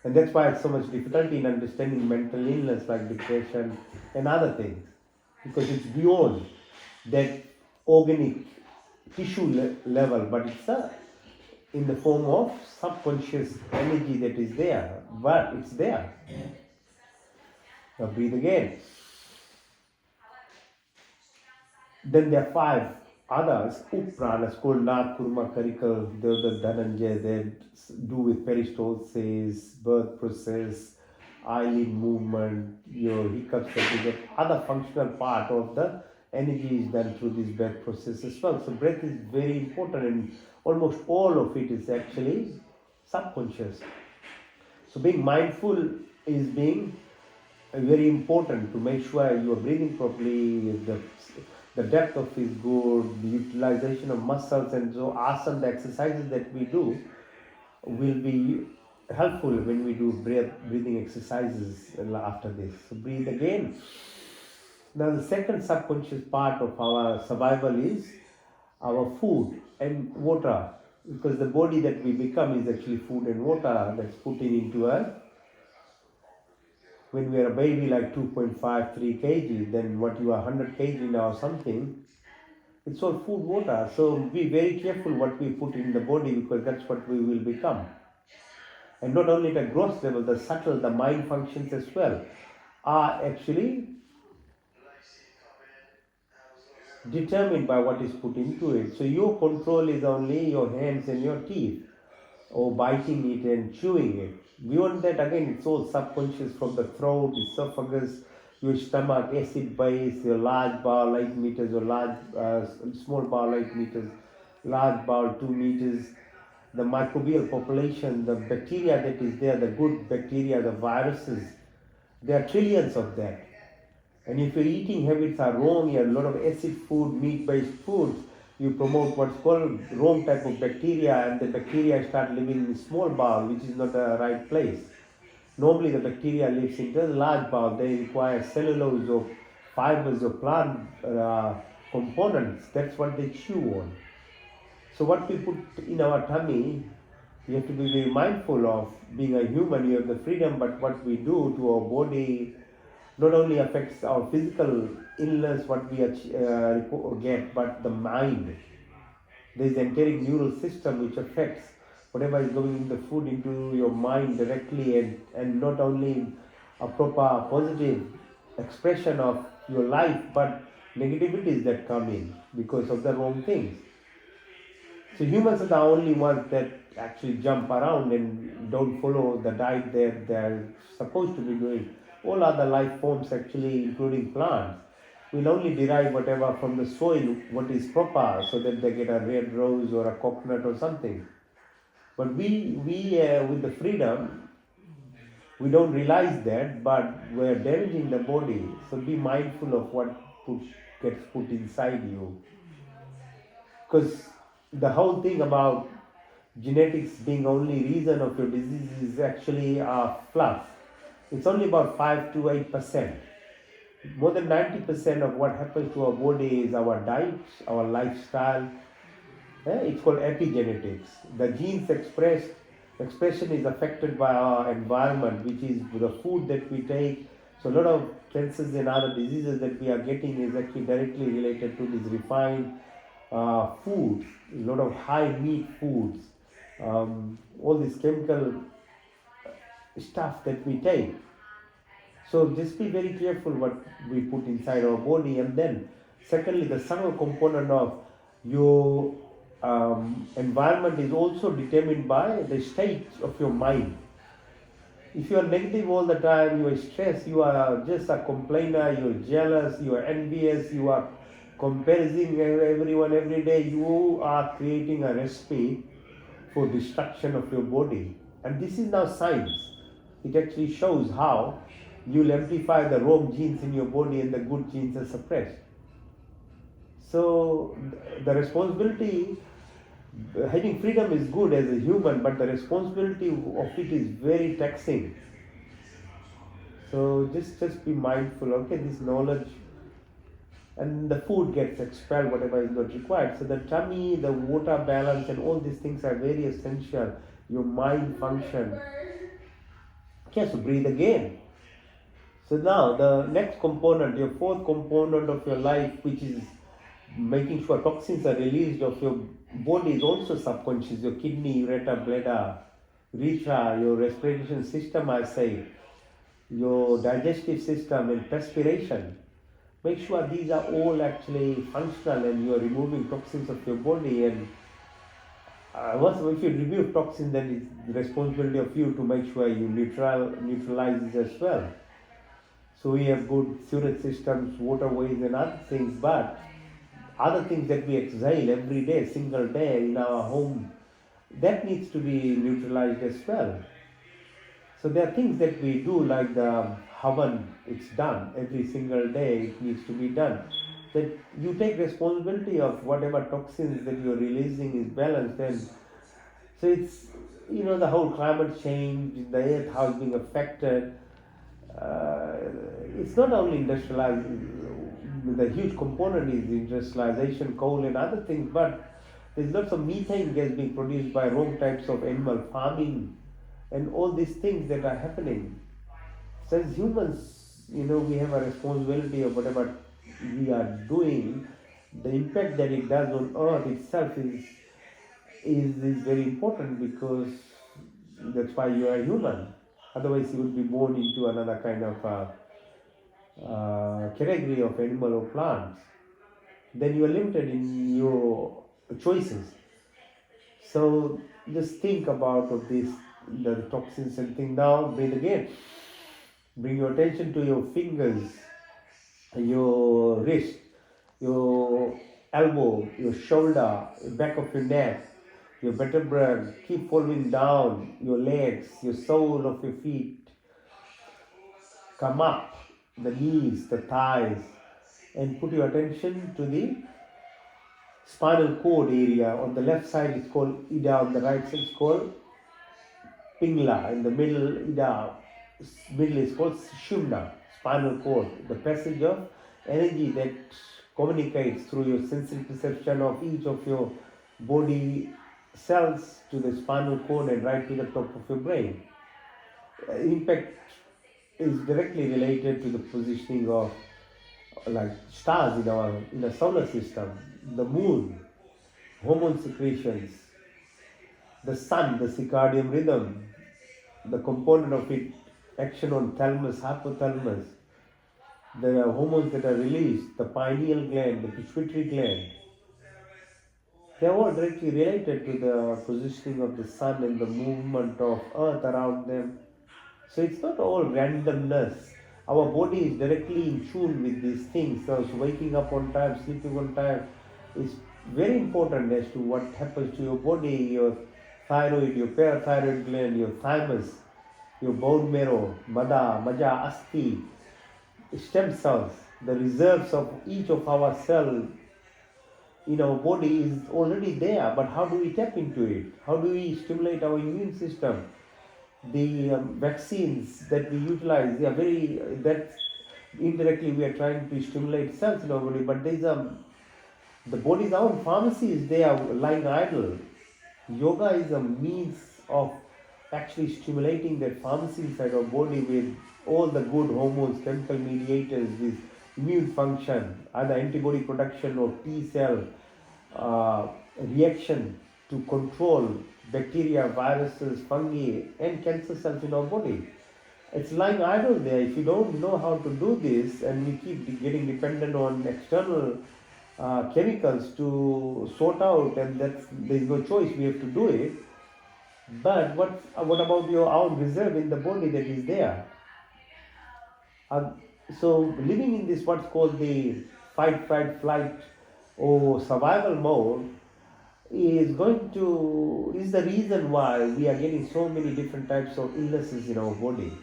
And that's why it's so much difficulty in understanding mental illness like depression and other things, because it's beyond that organic tissue level, but it's in the form of subconscious energy that is there, but it's there. Now breathe again. Then there are 5 others, Upranas, called Nath, Kurma, Karikal, Devda, Dhananjay, they do with peristalsis, birth process, eyelid movement, your hiccups that you get. Other functional part of the energy is done through this breath process as well. So breath is very important, and almost all of it is actually subconscious. So being mindful is being very important to make sure you are breathing properly, the depth of is good, the utilization of muscles, and so asana, the exercises that we do will be helpful when we do breathing exercises after this. So breathe again. Now the second subconscious part of our survival is our food and water, because the body that we become is actually food and water that's put into us. When we are a baby like 2.5, 3 kg, then what you are 100 kg now or something, it's all food, water. So be very careful what we put in the body, because that's what we will become. And not only at a gross level, the subtle, the mind functions as well, are actually determined by what is put into it. So your control is only your hands and your teeth, or biting it and chewing it. Beyond that, again, it's all subconscious from the throat, esophagus, your stomach, acid base, your large bowel 8 meters, or small bowel 8 meters, large bowel 2 meters. The microbial population, the bacteria that is there, the good bacteria, the viruses, there are trillions of that. And if your eating habits are wrong, you have a lot of acid food, meat-based foods, you promote what's called wrong type of bacteria, and the bacteria start living in small bowel, which is not the right place. Normally the bacteria lives in the large bowel. They require cellulose or fibers or plant components. That's what they chew on. So what we put in our tummy, we have to be very mindful of. Being a human, you have the freedom, but what we do to our body not only affects our physical illness, what we get, but the mind. There is an enteric neural system which affects whatever is going in the food into your mind directly, and not only a proper positive expression of your life, but negativities that come in because of the wrong things. So humans are the only ones that actually jump around and don't follow the diet that they're supposed to be doing. All other life forms, actually, including plants, will only derive whatever from the soil, what is proper, so that they get a red rose or a coconut or something. But we with the freedom, we don't realize that, but we're damaging the body. So be mindful of what gets put inside you, because the whole thing about genetics being only reason of your disease is actually fluff. It's only about 5 to 8%. More than 90% of what happens to our body is our diet, our lifestyle. It's called epigenetics. The genes expression is affected by our environment, which is the food that we take. So a lot of cancers and other diseases that we are getting is actually directly related to these refined foods, a lot of high meat foods, all this chemical stuff that we take. So just be very careful what we put inside our body. And then secondly, the subtle component of your environment is also determined by the state of your mind. If you are negative all the time, you are stressed, you are just a complainer, you are jealous, you are envious, you are comparing everyone every day, you are creating a recipe for destruction of your body. And this is now science. It actually shows how you'll amplify the wrong genes in your body and the good genes are suppressed. So the responsibility, having freedom is good as a human, but the responsibility of it is very taxing. So just be mindful. Okay, this knowledge, and the food gets expelled, whatever is not required. So the tummy, the water balance, and all these things are very essential. Your mind function. Okay, so breathe again. So now the next component, your fourth component of your life, which is making sure toxins are released of your body, is also subconscious. Your kidney, ureter, bladder, urethra, your respiration system, I say, your digestive system, and perspiration. Make sure these are all actually functional and you are removing toxins of your body. And once if you remove toxins, then it's the responsibility of you to make sure you neutralize it as well. So we have good sewage systems, waterways, and other things, but other things that we exhale every day, single day in our home, that needs to be neutralized as well. So there are things that we do, like the oven, it's done every single day, it needs to be done. That you take responsibility of whatever toxins that you're releasing is balanced. And so it's, the whole climate change, the earth, how it's being affected. It's not only industrialized, the huge component is industrialization, coal and other things, but there's lots of methane gas being produced by wrong types of animal farming and all these things that are happening. So as humans, we have a responsibility of whatever we are doing. The impact that it does on earth itself is very important, because that's why you are a human. Otherwise you would be born into another kind of category of animal or plants. Then you are limited in your choices. So just think about of this, the toxins and things. Now breathe again. Bring your attention to your fingers, your wrist, your elbow, your shoulder, back of your neck, your vertebrae. Keep following down your legs, your sole of your feet. Come up, the knees, the thighs, and put your attention to the spinal cord area. On the left side it's called Ida, on the right side it's called Pingla, in the middle Ida, middle is called Shumna, spinal cord, the passage of energy that communicates through your sensory perception of each of your body cells to the spinal cord and right to the top of your brain. Impact is directly related to the positioning of like stars in the solar system, the moon, hormone secretions, The sun, the circadian rhythm, the component of it, action on thalamus, hypothalamus, the hormones that are released, the pineal gland, the pituitary gland, they are all directly related to the positioning of the sun and the movement of earth around them. So it's not all randomness. Our body is directly in tune with these things. So waking up on time, sleeping on time is very important as to what happens to your body, your thyroid, your parathyroid gland, your thymus, your bone marrow, mada, maja, asti, stem cells, the reserves of each of our cell in our body is already there, but how do we tap into it? How do we stimulate our immune system? The vaccines that we utilize, they are very, that indirectly we are trying to stimulate cells in our body, but there's the body's own pharmacy is there lying idle. Yoga is a means of actually stimulating that pharmacy inside our body with all the good hormones, chemical mediators, with immune function, either antibody production or T cell reaction to control bacteria, viruses, fungi, and cancer cells in our body. It's lying idle there. If you don't know how to do this, and we keep getting dependent on external chemicals to sort out, and there's no choice. We have to do it. But what about your own reserve in the body that is there? Uh, so living in this what's called the fight, flight, or survival mode is the reason why we are getting so many different types of illnesses in our body.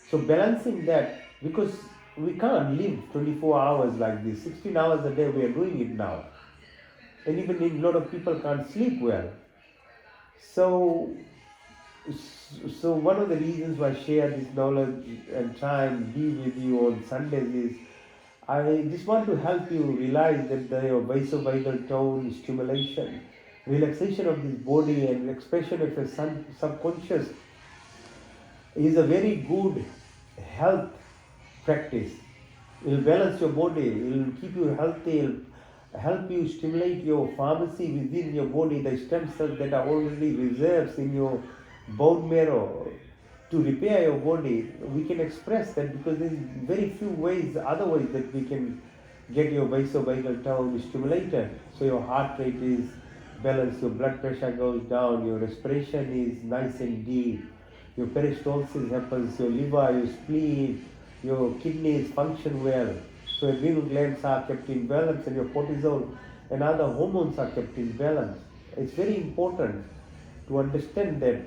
So balancing that, because we can't live 24 hours like this, 16 hours a day we are doing it now. And even a lot of people can't sleep well. So one of the reasons why I share this knowledge and try and be with you on Sundays is I just want to help you realize that the vasovagal tone stimulation, relaxation of this body and expression of your subconscious is a very good health practice. It will balance your body, it will keep you healthy, it will help you stimulate your pharmacy within your body, the stem cells that are already reserves in your bone marrow to repair your body. We can express that because there is very few ways, other ways that we can get your vasovagal tone stimulated. So your heart rate is balanced, your blood pressure goes down, your respiration is nice and deep, your peristalsis happens, your liver, your spleen, your kidneys function well. So your adrenal glands are kept in balance and your cortisol and other hormones are kept in balance. It's very important to understand that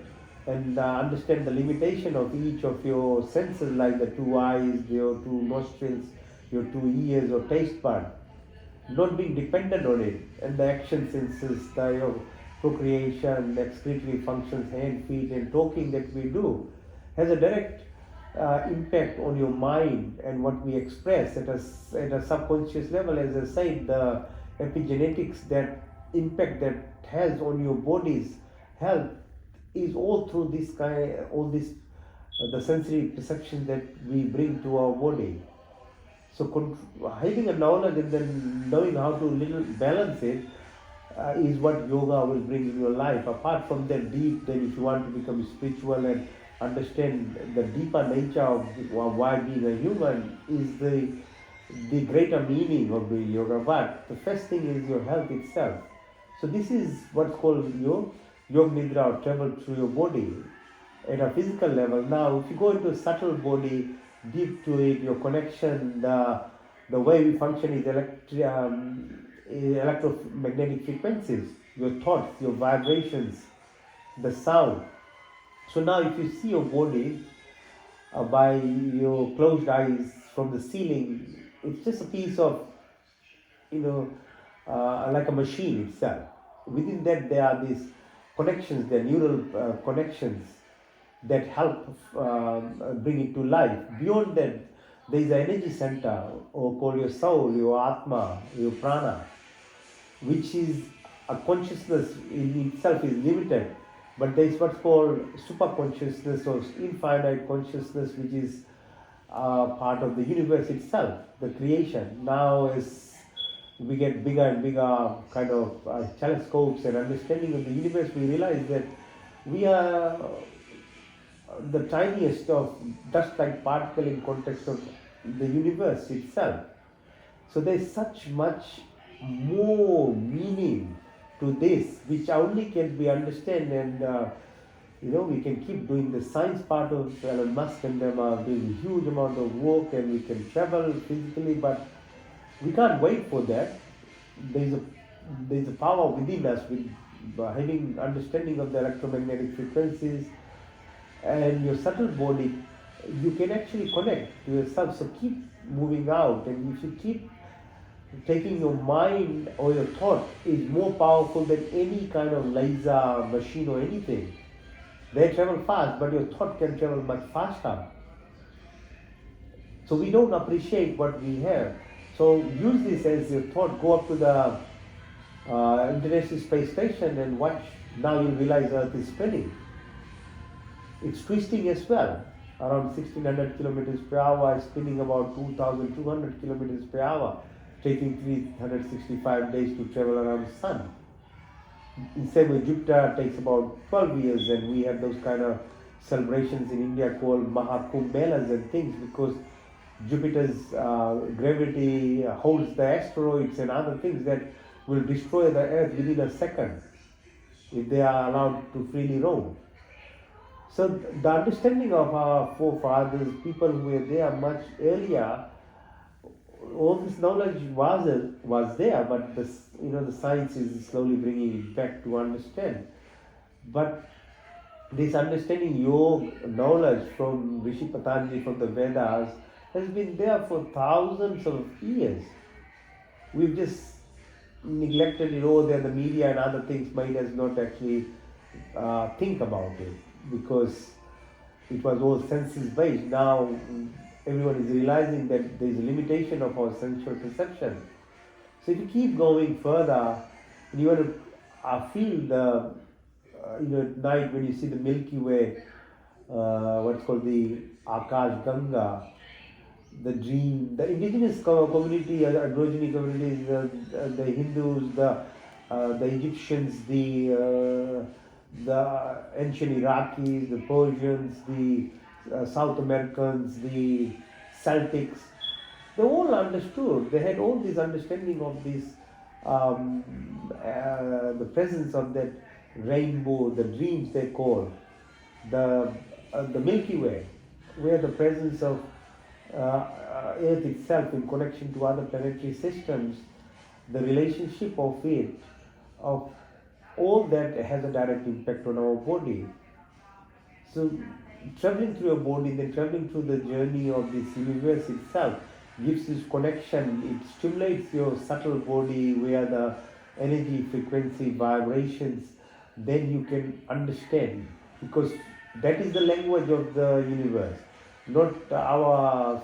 and understand the limitation of each of your senses, like the two eyes, your two nostrils, your two ears or taste bud, not being dependent on it, and the action senses, the procreation, excretory functions, hand, feet, and talking that we do has a direct impact on your mind and what we express at a subconscious level. As I said, the epigenetics, that impact that has on your body's health is all through all this, the sensory perception that we bring to our body. So having a knowledge and then knowing how to little balance it is what yoga will bring in your life. Apart from that deep, then if you want to become spiritual and understand the deeper nature of why being a human is the greater meaning of doing yoga. But the first thing is your health itself. So this is what's called your Yog Nidra, or travel through your body at a physical level. Now, if you go into a subtle body, deep to it, your connection, the way we function is electromagnetic frequencies, your thoughts, your vibrations, the sound. So now if you see your body by your closed eyes from the ceiling, it's just a piece of, like a machine itself. Within that there are these connections, there are neural connections that help bring it to life. Beyond that, there is an energy center, or called your soul, your atma, your prana, which is a consciousness in itself is limited, but there is what's called super consciousness or infinite consciousness, which is part of the universe itself, the creation. Now, as we get bigger and bigger kind of telescopes and understanding of the universe, we realize that we are the tiniest of dust-like particle in context of the universe itself. So there's such much more meaning to this, which only can be understand, and we can keep doing the science part of Elon Musk, and them are doing a huge amount of work, and we can travel physically, but we can't wait for that. There's a there's a power within us with having understanding of the electromagnetic frequencies and your subtle body. You can actually connect to yourself. So keep moving out, and if you keep taking your mind or your thought is more powerful than any kind of laser machine or anything. They travel fast, but your thought can travel much faster. So we don't appreciate what we have. So use this as your thought. Go up to the International Space Station and watch. Now you'll realize Earth is spinning. It's twisting as well. Around 1600 kilometers per hour, spinning about 2200 kilometers per hour, taking 365 days to travel around the sun. In same way, Jupiter takes about 12 years, and we have those kind of celebrations in India called Mahakumbh Melas and things, because Jupiter's gravity holds the asteroids and other things that will destroy the Earth within a second if they are allowed to freely roam. So the understanding of our forefathers, people who were there much earlier, all this knowledge was there, but the science is slowly bringing it back to understand. But this understanding your knowledge from Rishi Patanjali, from the Vedas, has been there for thousands of years. We've just neglected it. Oh, there the media and other things might us not actually think about it, because it was all senses based. Now everyone is realizing that there is a limitation of our sensual perception. So if you keep going further, and you want to feel the at night when you see the Milky Way, what's called the Akash Ganga, the dream, the indigenous community, Aborigine communities, the Hindus, the Egyptians, the ancient Iraqis, the Persians, the South Americans, the Celtics, they all understood. They had all this understanding of this, the presence of that rainbow, the dreams they call, the Milky Way, where the presence of Earth itself in connection to other planetary systems, the relationship of it, of all that has a direct impact on our body. So traveling through your body, then traveling through the journey of this universe itself gives this connection. It stimulates your subtle body where the energy, frequency, vibrations, then you can understand, because that is the language of the universe, not our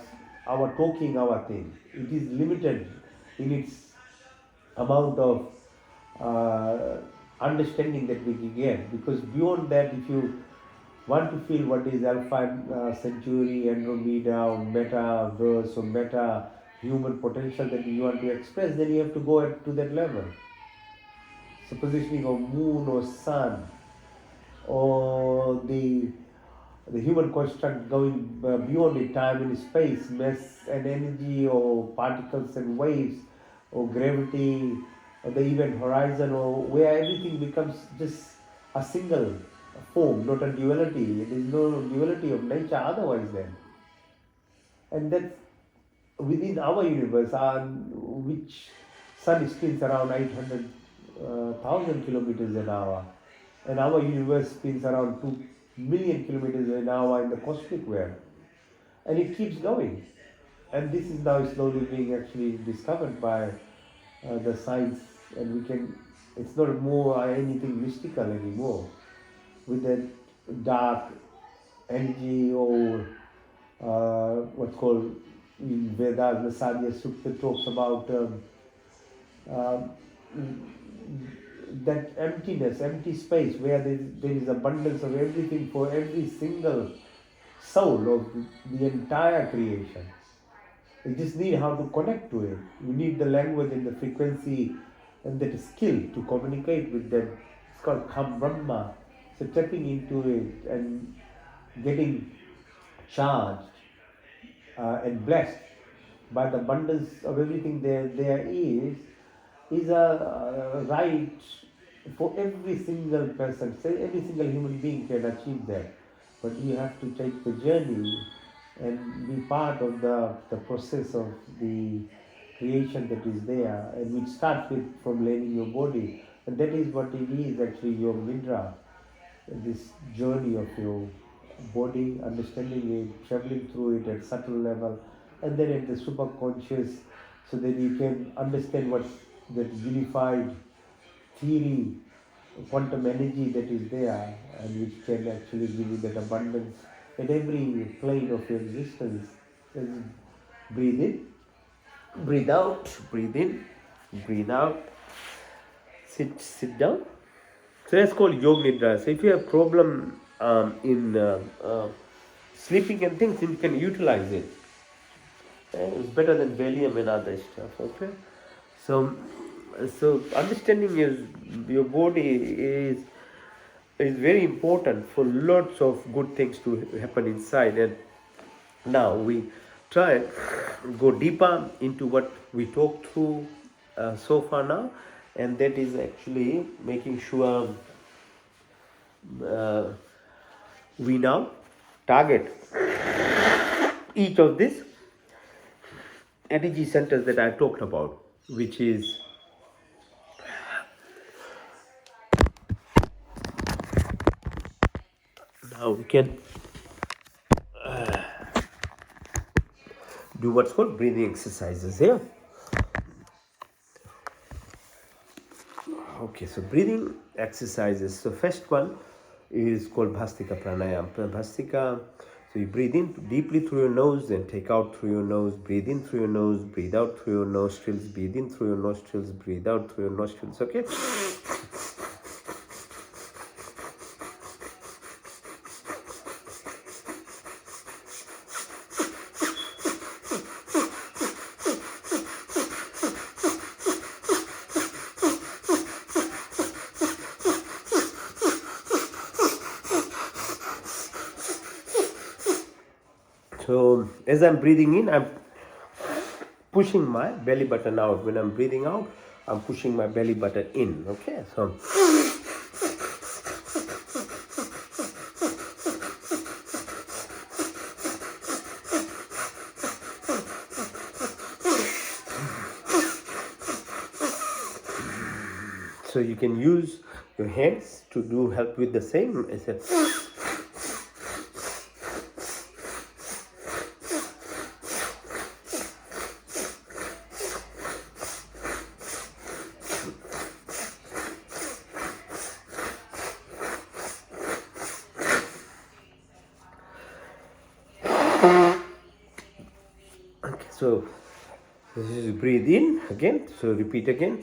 talking, our thing. It is limited in its amount of understanding that we can get, because beyond that, if you want to feel what is Alpha Centauri, Andromeda, or Metaverse, or Meta human potential that you want to express, then you have to go to that level. So positioning of moon or sun, or the human construct going beyond the time and space, mass and energy, or particles and waves, or gravity, or the event horizon, or where everything becomes just a single form, not a duality. There is no duality of nature otherwise then. And that's within our universe, which sun spins around 800,000 kilometers an hour, and our universe spins around 2 million kilometers an hour in the cosmic web, and it keeps going. And this is now slowly being actually discovered by the science, and we can. It's not more anything mystical anymore. With that dark energy, or what's called in Vedas, the Sadhya Sukta talks about uh, that emptiness, empty space where there is abundance of everything for every single soul of the entire creation. You just need how to connect to it. You need the language and the frequency and that skill to communicate with them. It's called Kam Brahma. So tapping into it and getting charged and blessed by the abundance of everything there is a right for every single person. Say every single human being can achieve that, but you have to take the journey and be part of the process of the creation that is there, and which starts with from learning your body, and that is what it is actually your nidra, this journey of your body, understanding it, traveling through it at subtle level, and then at the superconscious, so that you can understand what that unified theory, quantum energy that is there, and which can actually give you that abundance at every plane of your existence. Just breathe in, breathe out, breathe in, breathe out. Sit down. So that's called Yoga Nidra. So if you have problem in sleeping and things, you can utilize it. It's better than Valium and other stuff. Okay. So understanding your body is very important for lots of good things to happen inside. And now we try and go deeper into what we talked through so far now, and that is actually making sure we now target each of these energy centers that I talked about, which is now we can do what's called breathing exercises here. Okay, so breathing exercises. So first one is called Bhastika pranayam. Bhastika, so you breathe in deeply through your nose, then take out through your nose, breathe in through your nose, breathe out through your nostrils, breathe in through your nostrils, breathe out through your nostrils, okay? So as I'm breathing in, I'm pushing my belly button out. When I'm breathing out, I'm pushing my belly button in. Okay, so you can use your hands to do help with the same. Okay, so this is breathe in again. So repeat again.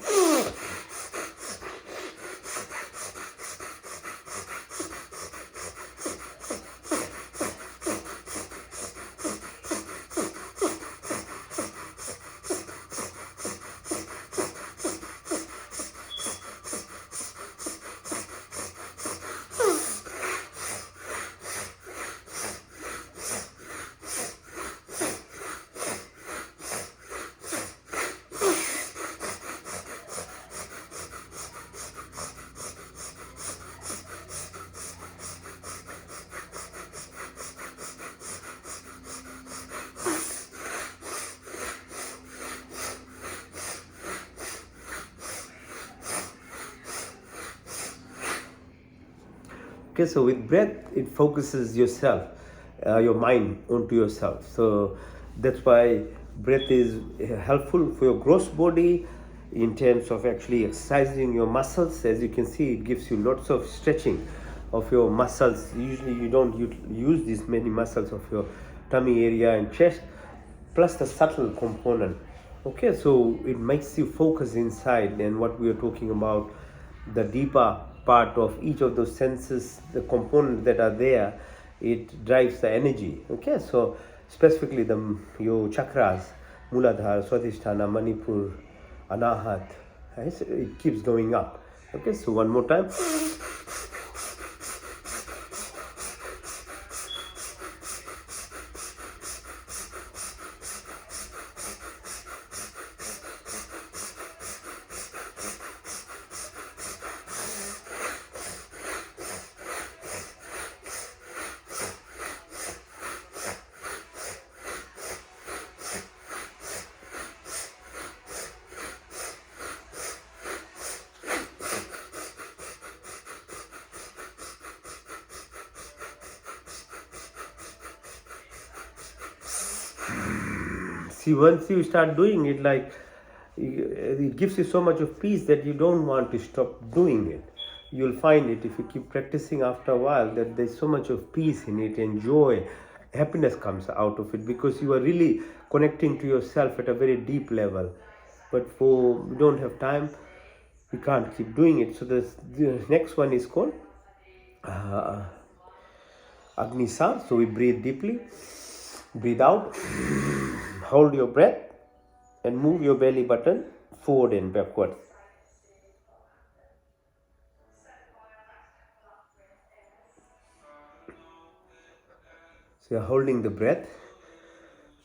Okay, so with breath, it focuses yourself, your mind onto yourself. So that's why breath is helpful for your gross body in terms of actually exercising your muscles. As you can see, it gives you lots of stretching of your muscles. Usually you don't use these many muscles of your tummy area and chest, plus the subtle component. Okay, so it makes you focus inside, and what we are talking about, the deeper part of each of those senses, the components that are there, it drives the energy. Okay, so specifically your chakras, Muladhara, Swadhisthana, Manipur, Anahat. Right? So it keeps going up. Okay, so one more time. See, once you start doing it, like it gives you so much of peace that you don't want to stop doing it. You'll find it if you keep practicing after a while that there's so much of peace in it and joy, happiness comes out of it because you are really connecting to yourself at a very deep level. But for we don't have time, we can't keep doing it. So the next one is called Agnisar. So we breathe deeply, breathe out, hold your breath, and move your belly button forward and backward. So you're holding the breath.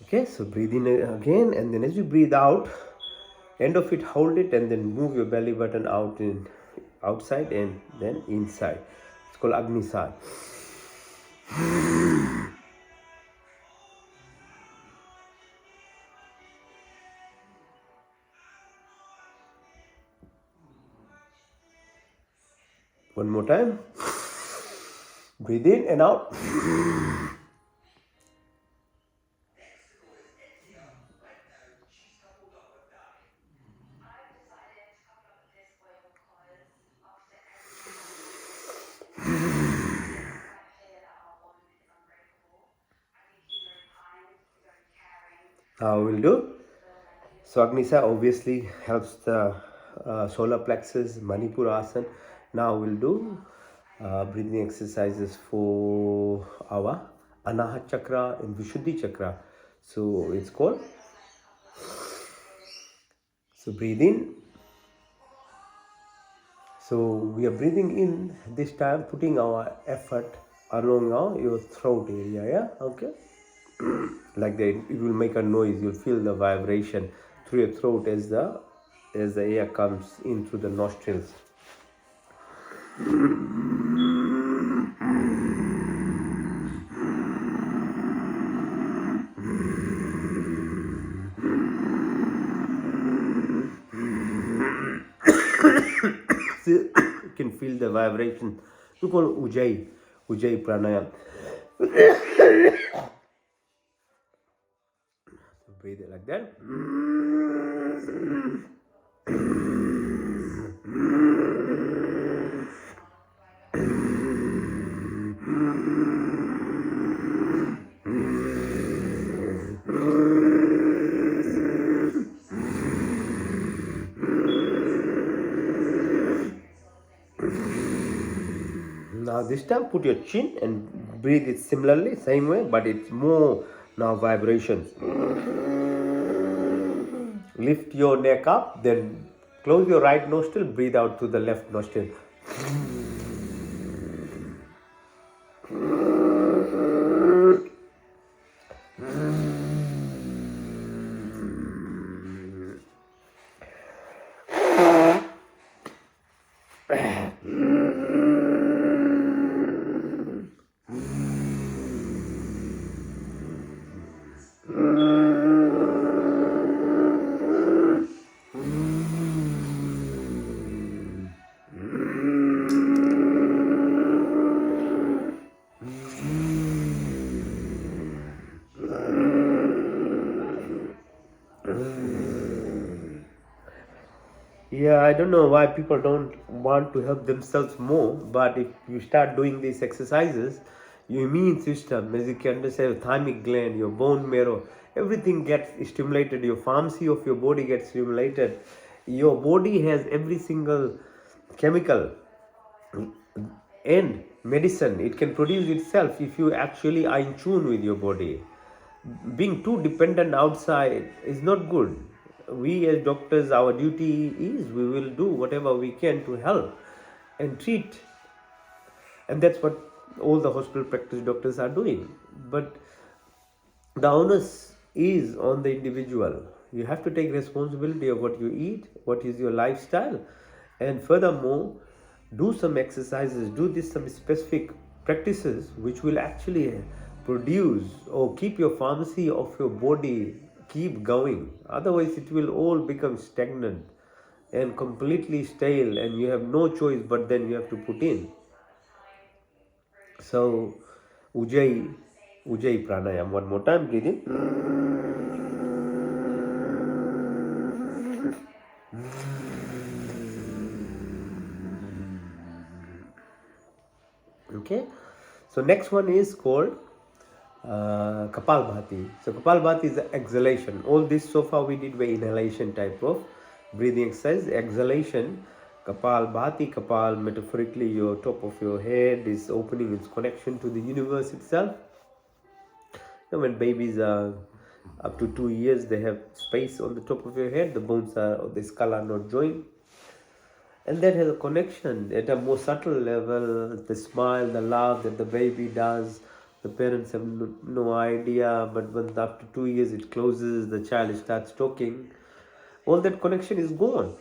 Okay, so breathe in again, and then as you breathe out, end of it, hold it, and then move your belly button out in outside and then inside. It's called Agnisar. One more time. Breathe in and out. Now we'll do. So Agnisar obviously helps the solar plexus, Manipur asana. Now we'll do breathing exercises for our Anahat chakra and Vishuddhi chakra. So it's called. So breathe in. So we are breathing in this time, putting our effort along your throat area. Yeah, okay. Like that, it will make a noise. You'll feel the vibration through your throat as the air comes in through the nostrils. You can feel the vibration. We call it Ujjayi pranayam. Breathe it like that. Now this time put your chin and breathe it similarly, same way, but it's more now vibrations. Lift your neck up, then close your right nostril, breathe out through the left nostril. Yeah, I don't know why people don't want to help themselves more, but if you start doing these exercises, your immune system, as you can understand, thymic gland, your bone marrow, everything gets stimulated, your pharmacy of your body gets stimulated. Your body has every single chemical and medicine it can produce itself if you actually are in tune with your body. being too dependent outside is not good. We as doctors, our duty is we will do whatever we can to help and treat, and that's what all the hospital practice doctors are doing. But the onus is on the individual. You have to take responsibility of what you eat, what is your lifestyle, and furthermore, do some exercises, do this some specific practices which will actually produce or keep your pharmacy of your body keep going. Otherwise, it will all become stagnant and completely stale, and you have no choice but then you have to put in. So, Ujjayi pranayam. One more time, breathe in. Okay. So next one is called Kapalbhati. So Kapalbhati is the exhalation. All this so far we did were inhalation type of breathing exercise. Exhalation, Kapalbhati. Kapal, metaphorically, your top of your head is opening its connection to the universe itself. When babies are up to 2 years, they have space on the top of your head. The bones are, the skull are not joined. And that has a connection at a more subtle level. The smile, the laugh that the baby does, the parents have no idea, but when after 2 years it closes, the child starts talking. All that connection is gone.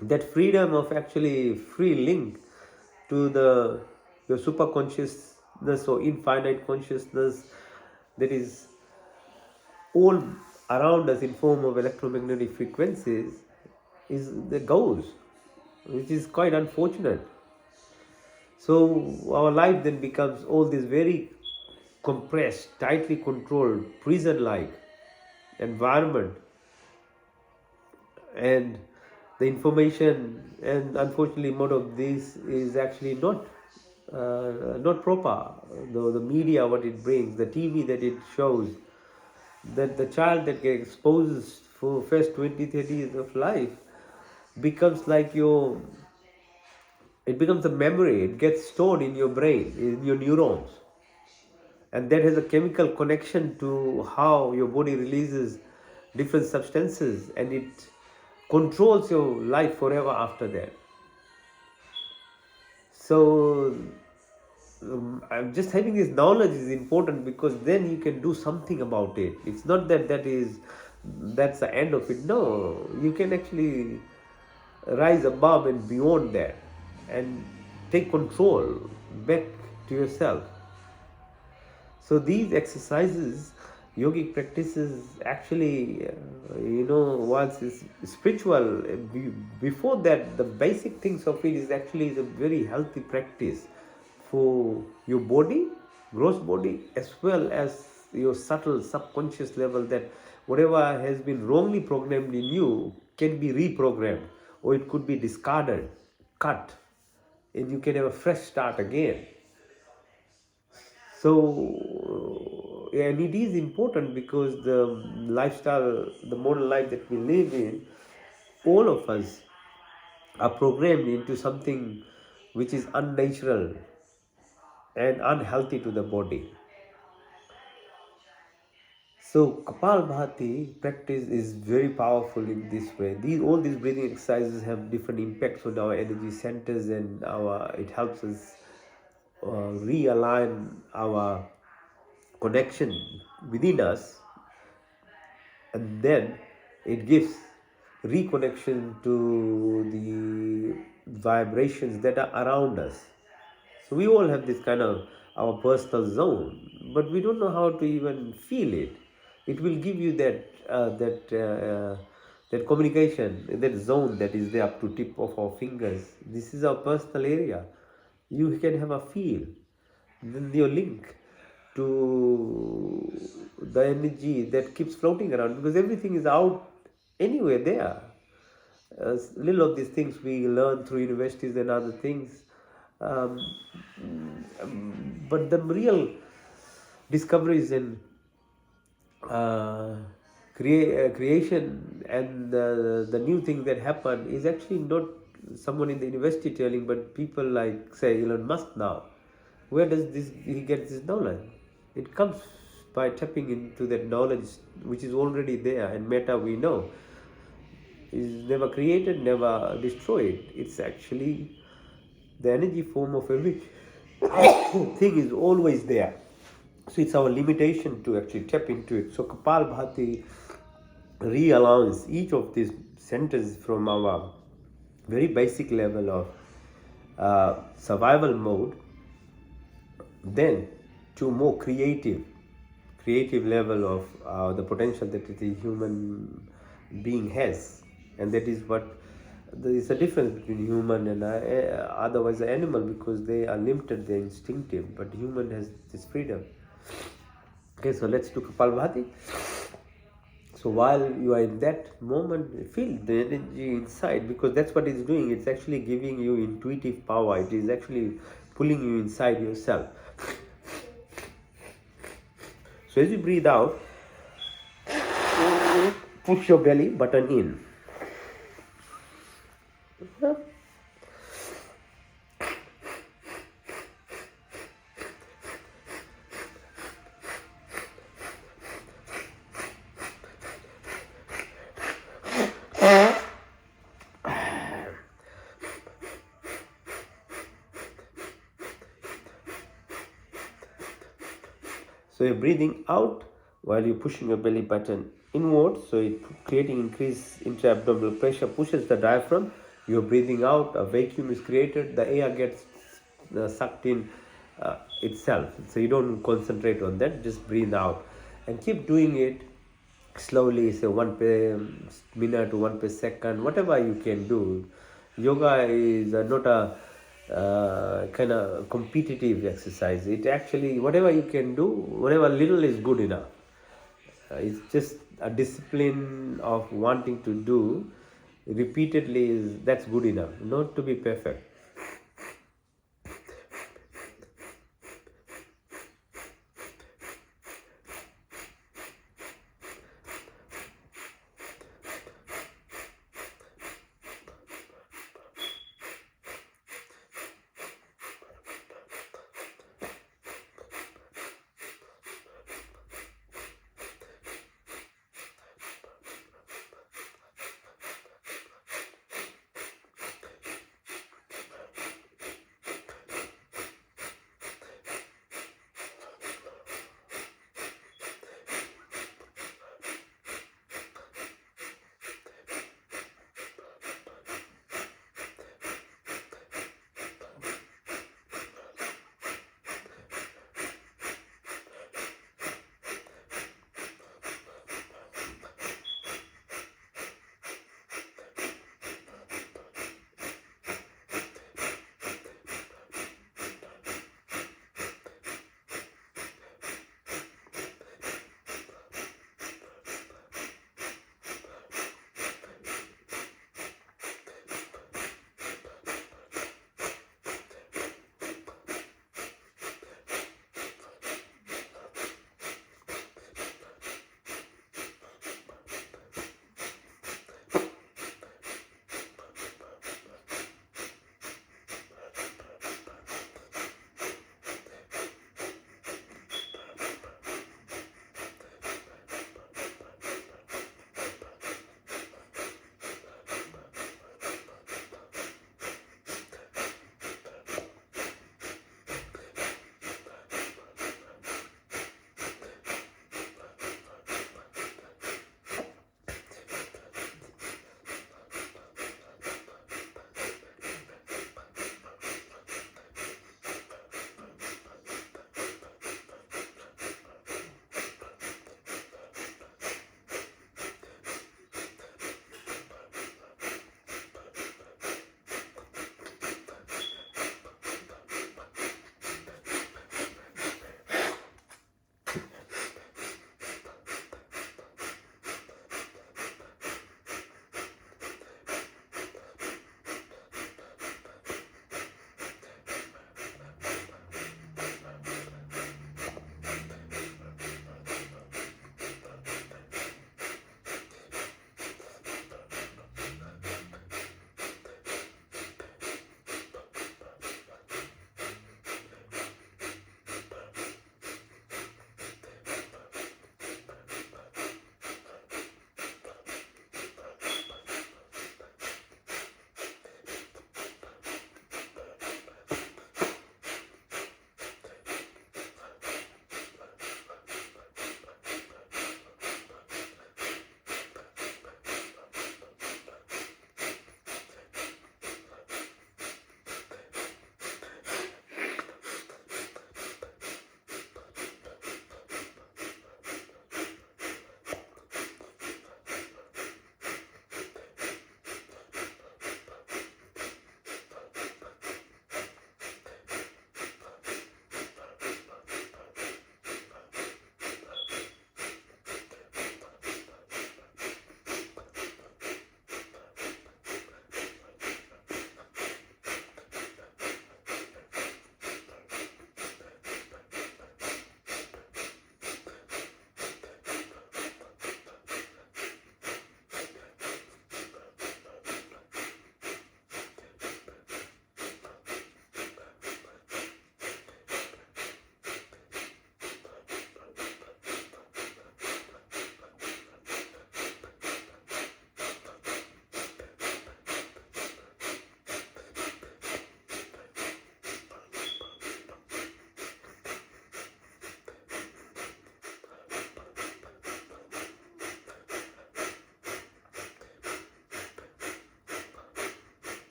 That freedom of actually free link to your super consciousness or infinite consciousness that is all around us in form of electromagnetic frequencies is the goes, which is quite unfortunate. So our life then becomes all this very compressed, tightly controlled, prison-like environment, and the information and unfortunately most of this is actually not proper. The media, what it brings, the TV that it shows, that the child that gets exposed for first 20-30 years of life becomes like it becomes a memory. It gets stored in your brain, in your neurons, and that has a chemical connection to how your body releases different substances, and it controls your life forever after that. So I'm just having this knowledge is important because then you can do something about it. It's not that's the end of it. No, you can actually rise above and beyond that and take control back to yourself. So these exercises, yogic practices, actually, once is spiritual. Before that, the basic things of it is actually a very healthy practice for your body, gross body, as well as your subtle subconscious level, that whatever has been wrongly programmed in you can be reprogrammed, or it could be discarded, cut, and you can have a fresh start again. So, and it is important because the lifestyle, the modern life that we live in, all of us are programmed into something which is unnatural and unhealthy to the body. So Kapalbhati practice is very powerful in this way. All these breathing exercises have different impacts on our energy centers, and it helps us realign our connection within us, and then it gives reconnection to the vibrations that are around us. So we all have this kind of our personal zone, but we don't know how to even feel it. It will give you that communication, that zone that is there up to tip of our fingers. This is our personal area. You can have a feel. Then your link to the energy that keeps floating around, because everything is out anywhere there. Little of these things we learn through universities and other things, but the real discoveries in creation and the new thing that happened is actually not someone in the university telling, but people like, say, Elon Musk now. Where does he get this knowledge? It comes by tapping into that knowledge which is already there. And metta, we know, is never created, never destroyed. It's actually the energy form of every thing is always there. So it's our limitation to actually tap into it. So Kapalbhati realigns each of these centers from our very basic level of survival mode, then to more creative level of the potential that the human being has. And that is what there is a difference between human and otherwise an animal, because they are limited, they're instinctive, but human has this freedom. Okay, so let's do Kapalbhati. So while you are in that moment, feel the energy inside, because that's what it's doing. It's actually giving you intuitive power. It is actually pulling you inside yourself. So as you breathe out, push your belly button in. So you're breathing out while you're pushing your belly button inward. So it creating increased intra-abdominal pressure, pushes the diaphragm. You're breathing out, a vacuum is created, the air gets sucked in itself. So you don't concentrate on that, just breathe out. And keep doing it slowly, say 1 per minute to 1 per second, whatever you can do. Yoga is not a kind of competitive exercise. It actually, whatever you can do, whatever little is good enough. It's just a discipline of wanting to do repeatedly, that's good enough, not to be perfect.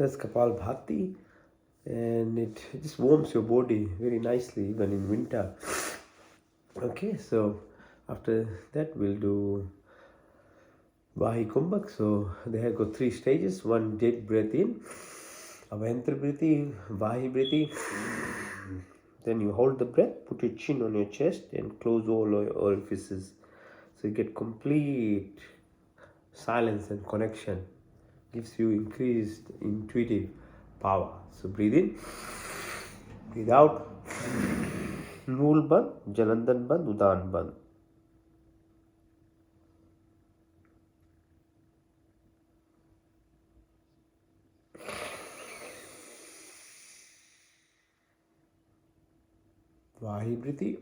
that's Kapalbhati, and it just warms your body very nicely even in winter. Okay, so after that we'll do Vahi Kumbhak. So they have got 3 stages. One, deep breath in, Abhyantara breath in, Vahi breath in. Then you hold the breath, put your chin on your chest and close all your orifices. So you get complete silence and connection. Gives you increased intuitive power. So breathe in, breathe out. Mool Band, Jalandan Band, Udan Band. Vahi breath in.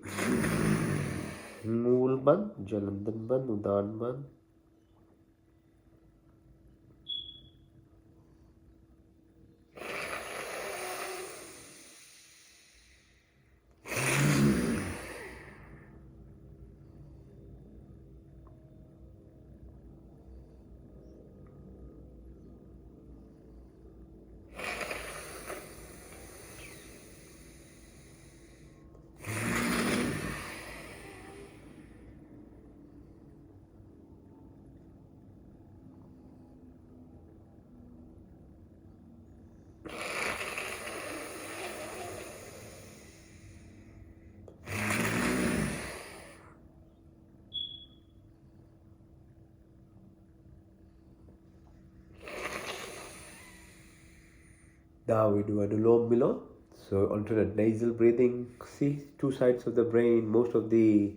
Mool Band, Jalandan Band, Udan Band. Now we do Anulom Vilom. So alternate nasal breathing. See, 2 sides of the brain. Most of the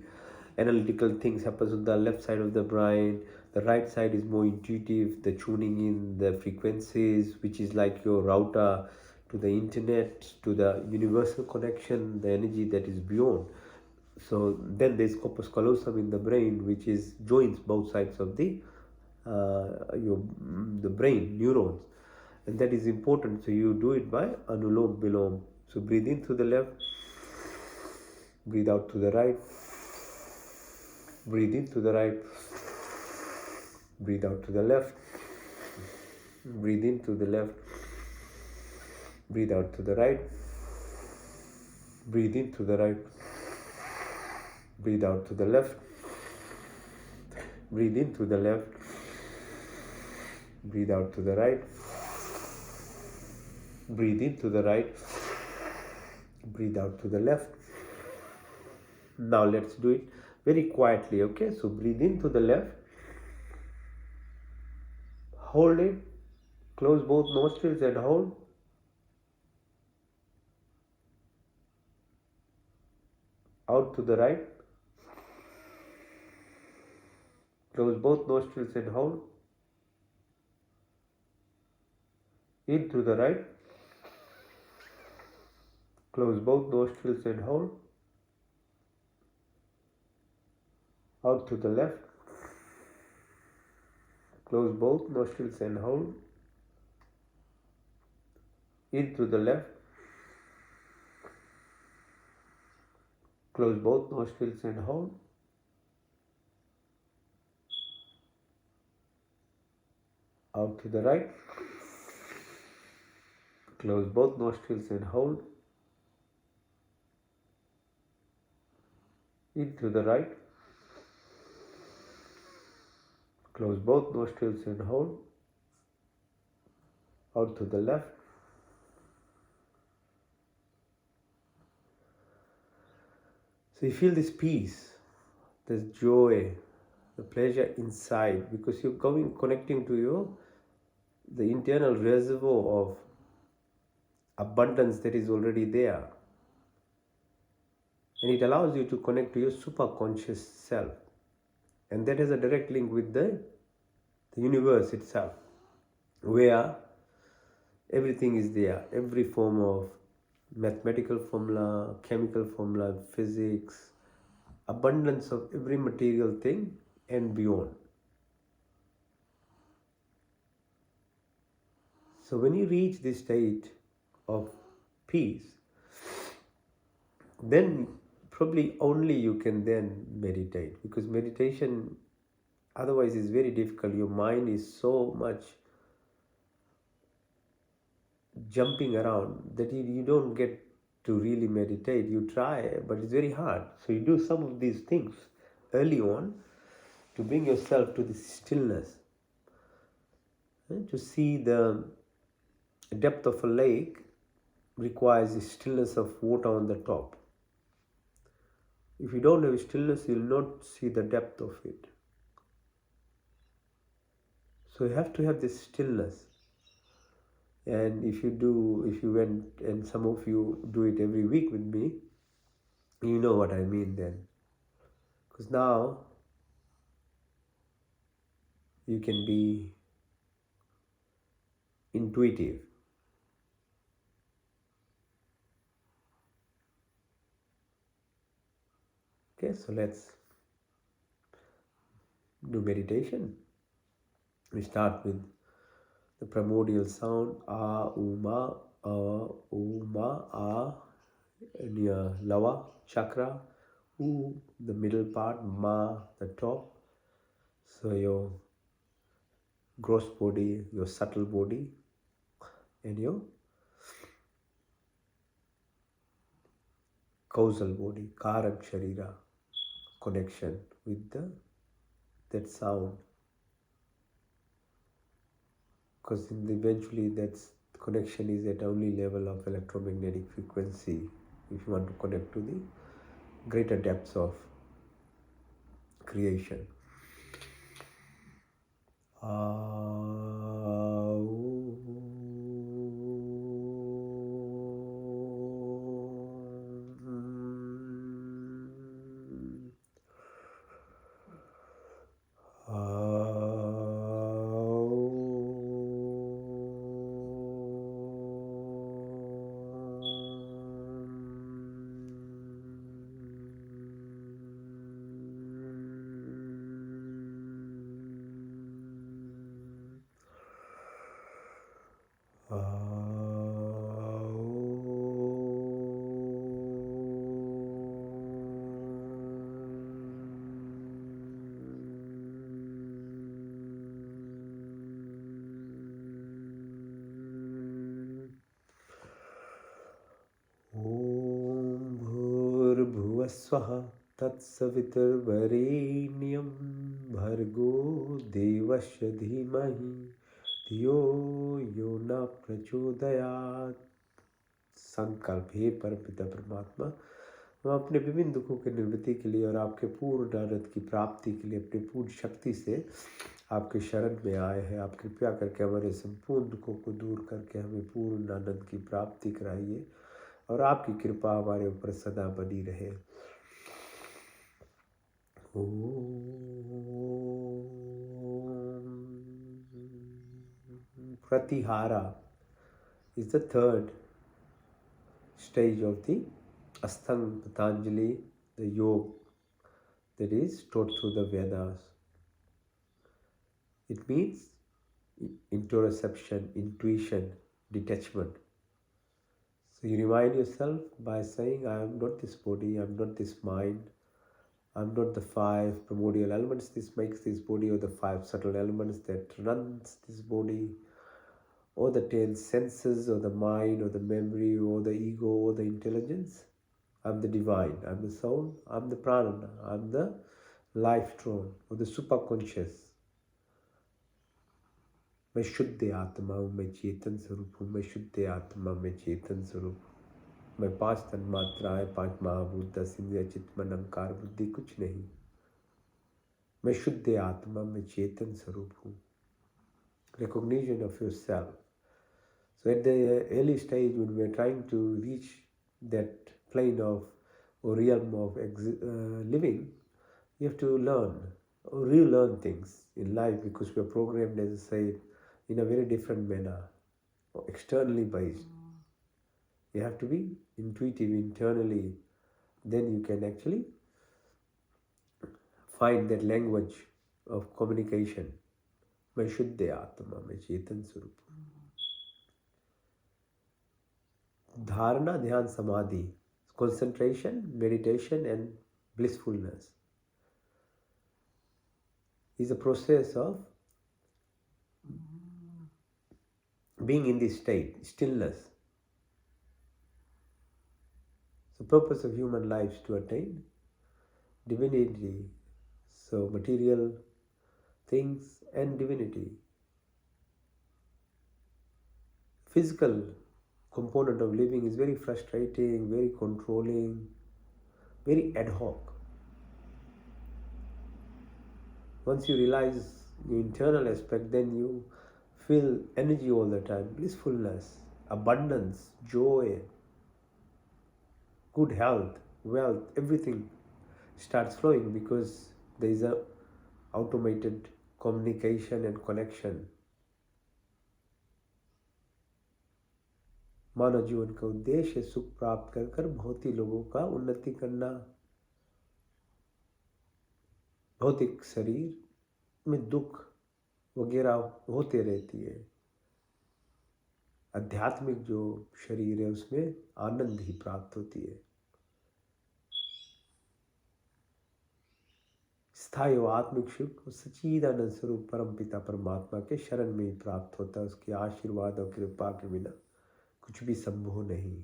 analytical things happens on the left side of the brain. The right side is more intuitive, the tuning in the frequencies, which is like your router to the internet, to the universal connection, the energy that is beyond. So then there's corpus callosum in the brain, which is joins both sides of the the brain neurons, and that is important. So you do it by Anulom Vilom. So breathe in through the left, breathe out to the right, breathe in to the right, breathe out to the left, breathe in to the left, breathe out to the right, breathe in to the right, breathe out to the left, breathe in to the left, breathe out to the right, breathe in to the right, breathe out to the left. Now let's do it very quietly. Okay, so breathe in to the left, hold it, close both nostrils and hold. Out to the right, close both nostrils and hold. In to the right, close both nostrils and hold. Out to the left, close both nostrils and hold. In to the left, close both nostrils and hold. Out to the right, close both nostrils and hold. In to the right, close both nostrils and hold. Out to the left. So you feel this peace, this joy, the pleasure inside, because you're connecting to the internal reservoir of abundance that is already there. And it allows you to connect to your superconscious self. And that has a direct link with the universe itself, where everything is there, every form of mathematical formula, chemical formula, physics, abundance of every material thing and beyond. So when you reach this state of peace, then probably only you can then meditate, because meditation otherwise is very difficult. Your mind is so much jumping around that you don't get to really meditate. You try, but it's very hard. So you do some of these things early on to bring yourself to this stillness. To see the depth of a lake requires the stillness of water on the top. If you don't have stillness, you'll not see the depth of it. So you have to have this stillness. And if you went, and some of you do it every week with me, you know what I mean then. Because now you can be intuitive. Okay, so let's do meditation. We start with the primordial sound, A, Uma, A, Uma, A, near Lava chakra, U, the middle part, Ma, the top. So your gross body, your subtle body, and your causal body, Karak Sharira, connection with that sound. Because eventually that connection is at only level of electromagnetic frequency if you want to connect to the greater depths of creation. स्वः तत्सवितुर्वरेण्यं भर्गो देवस्य धीमहि धियो यो न प्रचोदयात्। संकल्प। हे परमपिता परमात्मा, हम अपने विभिन्न दुखों के निवृत्ति के लिए और आपके पूर्ण आनंद की प्राप्ति के लिए अपनी पूर्ण शक्ति से आपके शरण में आए हैं। आप कृपया करके हमारे संपूर्ण दुखों को दूर करके हमें पूर्ण आनंद की प्राप्ति कराइए और आपकी कृपा हमारे ऊपर सदा बनी रहे। Pratihara is the third stage of the Ashtanga Patanjali, the yoga that is taught through the Vedas. It means interoception, intuition, detachment. So you remind yourself by saying, I am not this body, I am not this mind, I am not the five primordial elements. This makes this body, or the five subtle elements that runs this body, or the 10 senses, or the mind, or the memory, or the ego, or the intelligence. I'm the divine, I'm the soul, I'm the prana, I'm the life throne, or the superconscious. मैं शुद्ध आत्मा हूँ, मैं चेतन स्वरूप हूँ, मैं शुद्ध आत्मा, मैं चेतन स्वरूप हूँ। मैं 5 तन्मात्राएं, 5 महाभूत, 10 इंद्रिय, चित्त, मन, अहंकार, बुद्धि कुछ नहीं। मैं शुद्ध आत्मा, मैं चेतन स्वरूप हूँ। Recognition of yourself. So at the early stage, when we are trying to reach that plane of or realm of living, you have to learn or relearn things in life, because we are programmed, as I say, in a very different manner, or externally based. You have to be intuitive internally, then you can actually find that language of communication. मैं शुद्ध आत्मा, मैं चेतन स्वरूप हूँ। Dharana, dhyan, samadhi, concentration, meditation and blissfulness is a process of being in this state, stillness. The purpose of human life is to attain divinity. So material things and divinity. Physical component of living is very frustrating, very controlling, very ad hoc. Once you realize the internal aspect, then you feel energy all the time, blissfulness, abundance, joy, good health, wealth, everything starts flowing because there is a automated communication and connection. मानव जीवन का उद्देश्य है सुख प्राप्त कर कर भौतिक लोगों का उन्नति करना। भौतिक शरीर में दुख वगैरह होते रहती है, आध्यात्मिक जो शरीर है उसमें आनंद ही प्राप्त होती है। स्थायी व आत्मिक सुख सच्चिदानंद स्वरूप परम पिता परमात्मा के शरण में ही प्राप्त होता है। उसके आशीर्वाद और कृपा के बिना कुछ भी संभव नहीं।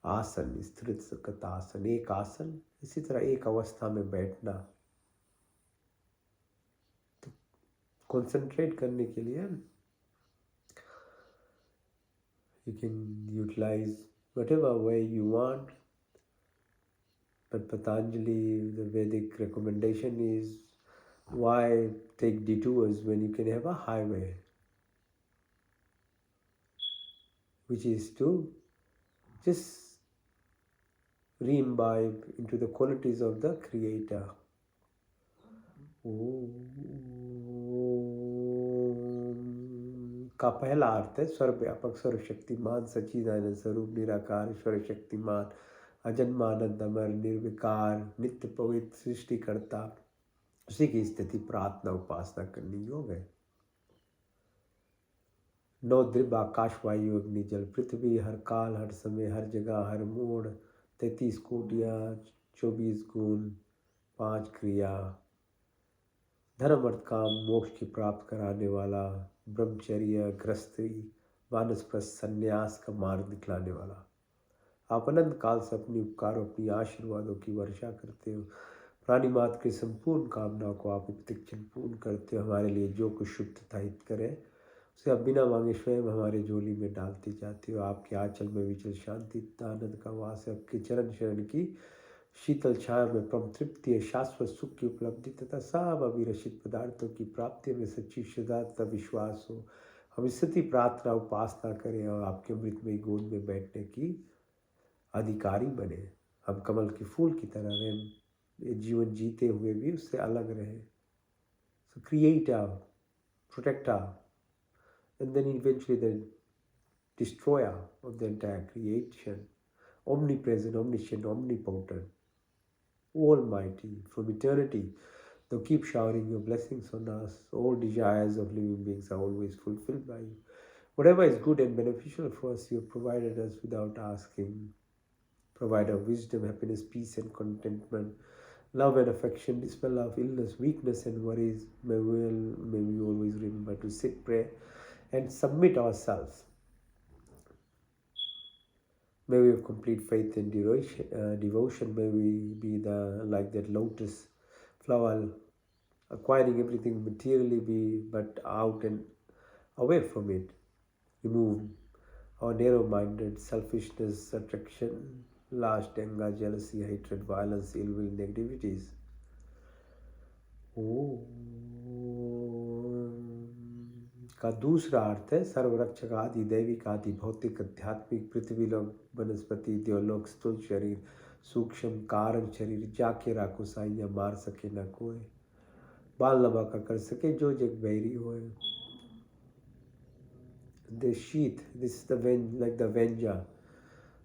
आसन, स्थिर सकत आसन, एक आसन, इसी तरह एक अवस्था में बैठना। तो कंसंट्रेट करने के लिए you can utilize whatever way you want, but Patanjali, the Vedic recommendation is, why take detours when you can have a highway, which is to just re-imbibe into the qualities of the Creator. का पहला अर्थ है सर्वव्यापक, सर्वशक्तिमान, सच्चिदानंद स्वरूप, निराकार, ईश्वर शक्तिमान, अजन्मानंद, अमर, निर्विकार, नित्य पवित्र, सृष्टिकर्ता। उसी की स्थिति प्रार्थना उपासना करनी योग है। 9 द्रव्य आकाश वायु अग्नि जल पृथ्वी, हर काल, हर समय, हर जगह, हर मोड़, 33 कोटियाँ, 24 गुण, 5 क्रिया, धर्म अर्थ काम मोक्ष की प्राप्त कराने वाला, ब्रह्मचर्य, गृहस्थी, वानप्रस्थ, संन्यास का मार्ग दिखलाने वाला। आप अनंत काल से अपनी उपकारों, अपनी आशीर्वादों की वर्षा करते हो। प्राणी मात्र की संपूर्ण कामनाओं को आप प्रतिक्षण पूर्ण करते हो। हमारे लिए जो कुछ शुभ तथा हित करे उसे आप बिना मांगे स्वयं हमारे झोली में डालती जाती हो। आपके आंचल में विचल शांति आनंद का वास है। आपके चरण शरण की शीतल छाया में परम तृप्ति है, शाश्वत सुख की उपलब्धि तथा सब अविरसित पदार्थों की प्राप्ति में सच्ची श्रद्धा तथा विश्वास हो। हम स्थिति प्रार्थना उपासना करें और आपके अमृतमय गोद में बैठने की अधिकारी बने। हम कमल के फूल की तरह रहें, ये जीवन जीते हुए भी उससे अलग रहें। सो create protect and then eventually the destroyer of the entire creation, omnipresent, omniscient, omnipotent, almighty from eternity. Thou keep showering your blessings on us. All desires of living beings are always fulfilled by you. Whatever is good and beneficial for us, you have provided us without asking. Provide our wisdom, happiness, peace and contentment, love and affection, dispel of illness, weakness and worries. May we always remember to sit, pray and submit ourselves. May we have complete faith and devotion. May we be like that lotus flower, acquiring everything materially, but out and away from it. Remove our narrow-minded selfishness, attraction, lust, anger, jealousy, hatred, violence, ill will, negativities. का दूसरा अर्थ है सर्वरक्षक आदि दैविक आदि भौतिक आध्यात्मिक पृथ्वी लोक वनस्पति देवलोक स्थूल शरीर सूक्ष्म कारण शरीर जाके राखो साइया मार सके न कोई बाल लबा का कर सके जो जग बैरी होए। The sheath, this is like the Avenger.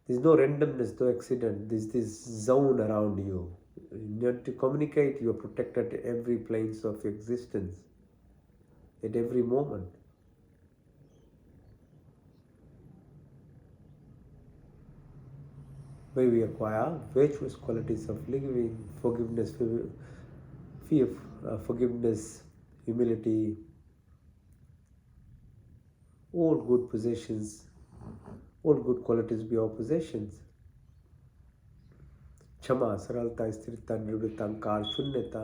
There's no randomness, no accident. There's this zone around you. In order to communicate, you are protected at every planes of existence, at every moment. May we acquire virtuous qualities of living, forgiveness, forgiveness, humility, all good possessions, all good qualities be our possessions. क्षमा, सरलता, स्थिरता, निर्भीकता, अहंकार, शून्यता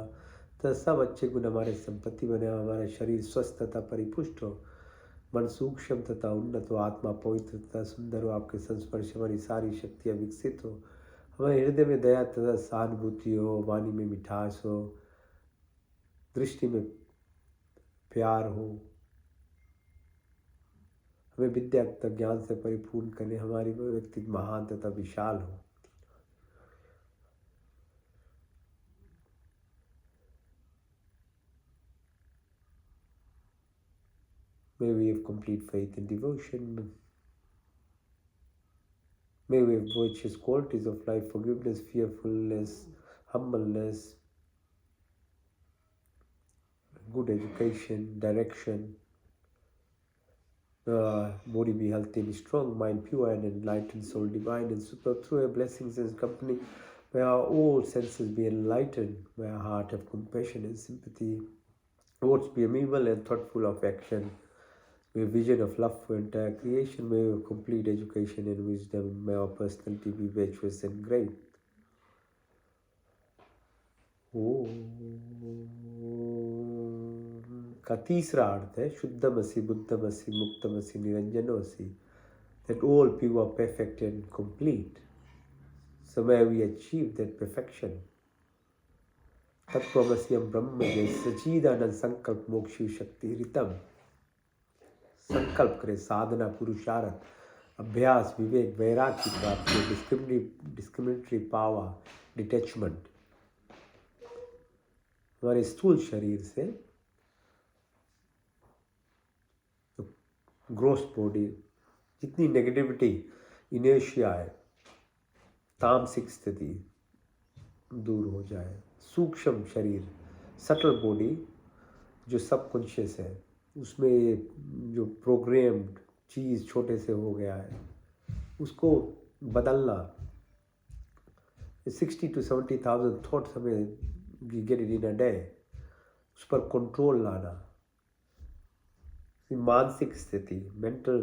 तथा सब अच्छे गुण हमारे संपत्ति बने, हमारा शरीर स्वस्थ तथा परिपुष्ट हो, मन सूक्ष्म तथा उन्नत हो, आत्मा पवित्र तथा सुंदर हो, आपके संस्पर्श हमारी सारी शक्तियाँ विकसित हो, हमारे हृदय में दया तथा सहानुभूति हो, वाणी में मिठास हो, दृष्टि में प्यार हो, हमें विद्या तथा ज्ञान से परिपूर्ण करने, हमारी व्यक्ति महान तथा विशाल हो। May we have complete faith and devotion. May we have virtuous qualities of life, forgiveness, fearfulness, humbleness, good education, direction. Body be healthy and strong, mind pure and enlightened, soul divine and superb. Through your blessings and company, may our all senses be enlightened, may our heart have compassion and sympathy, words be amiable and thoughtful of action. May a vision of love for entire creation, may your complete education and wisdom, may our personality be virtuous and great. का तीसरा अर्थ है शुद्धमसि बुद्धमसि मुक्तमसि निरंजनमसि, that all pure, perfect and complete. So may we achieve that perfection. तत्त्वमस्यं ब्रह्म जय सच्चिदानंद संकल्प मोक्ष शक्ति रितम. संकल्प करें, साधना, पुरुषार्थ, अभ्यास, विवेक, वैराग्य की प्राप्ति, डिस्क्रिमिनेटरी पावर, डिटैचमेंट हमारे स्थूल शरीर से ग्रोस बॉडी, जितनी नेगेटिविटी, इनर्शिया है, तामसिक स्थिति दूर हो जाए. सूक्ष्म शरीर, सटल बॉडी जो सबकॉन्शियस है, उसमें जो प्रोग्राम्ड चीज़ छोटे से हो गया है, उसको बदलना. 60 to 70,000 थॉट्स हमें get it in a day, उस पर कंट्रोल लाना. मानसिक स्थिति, mental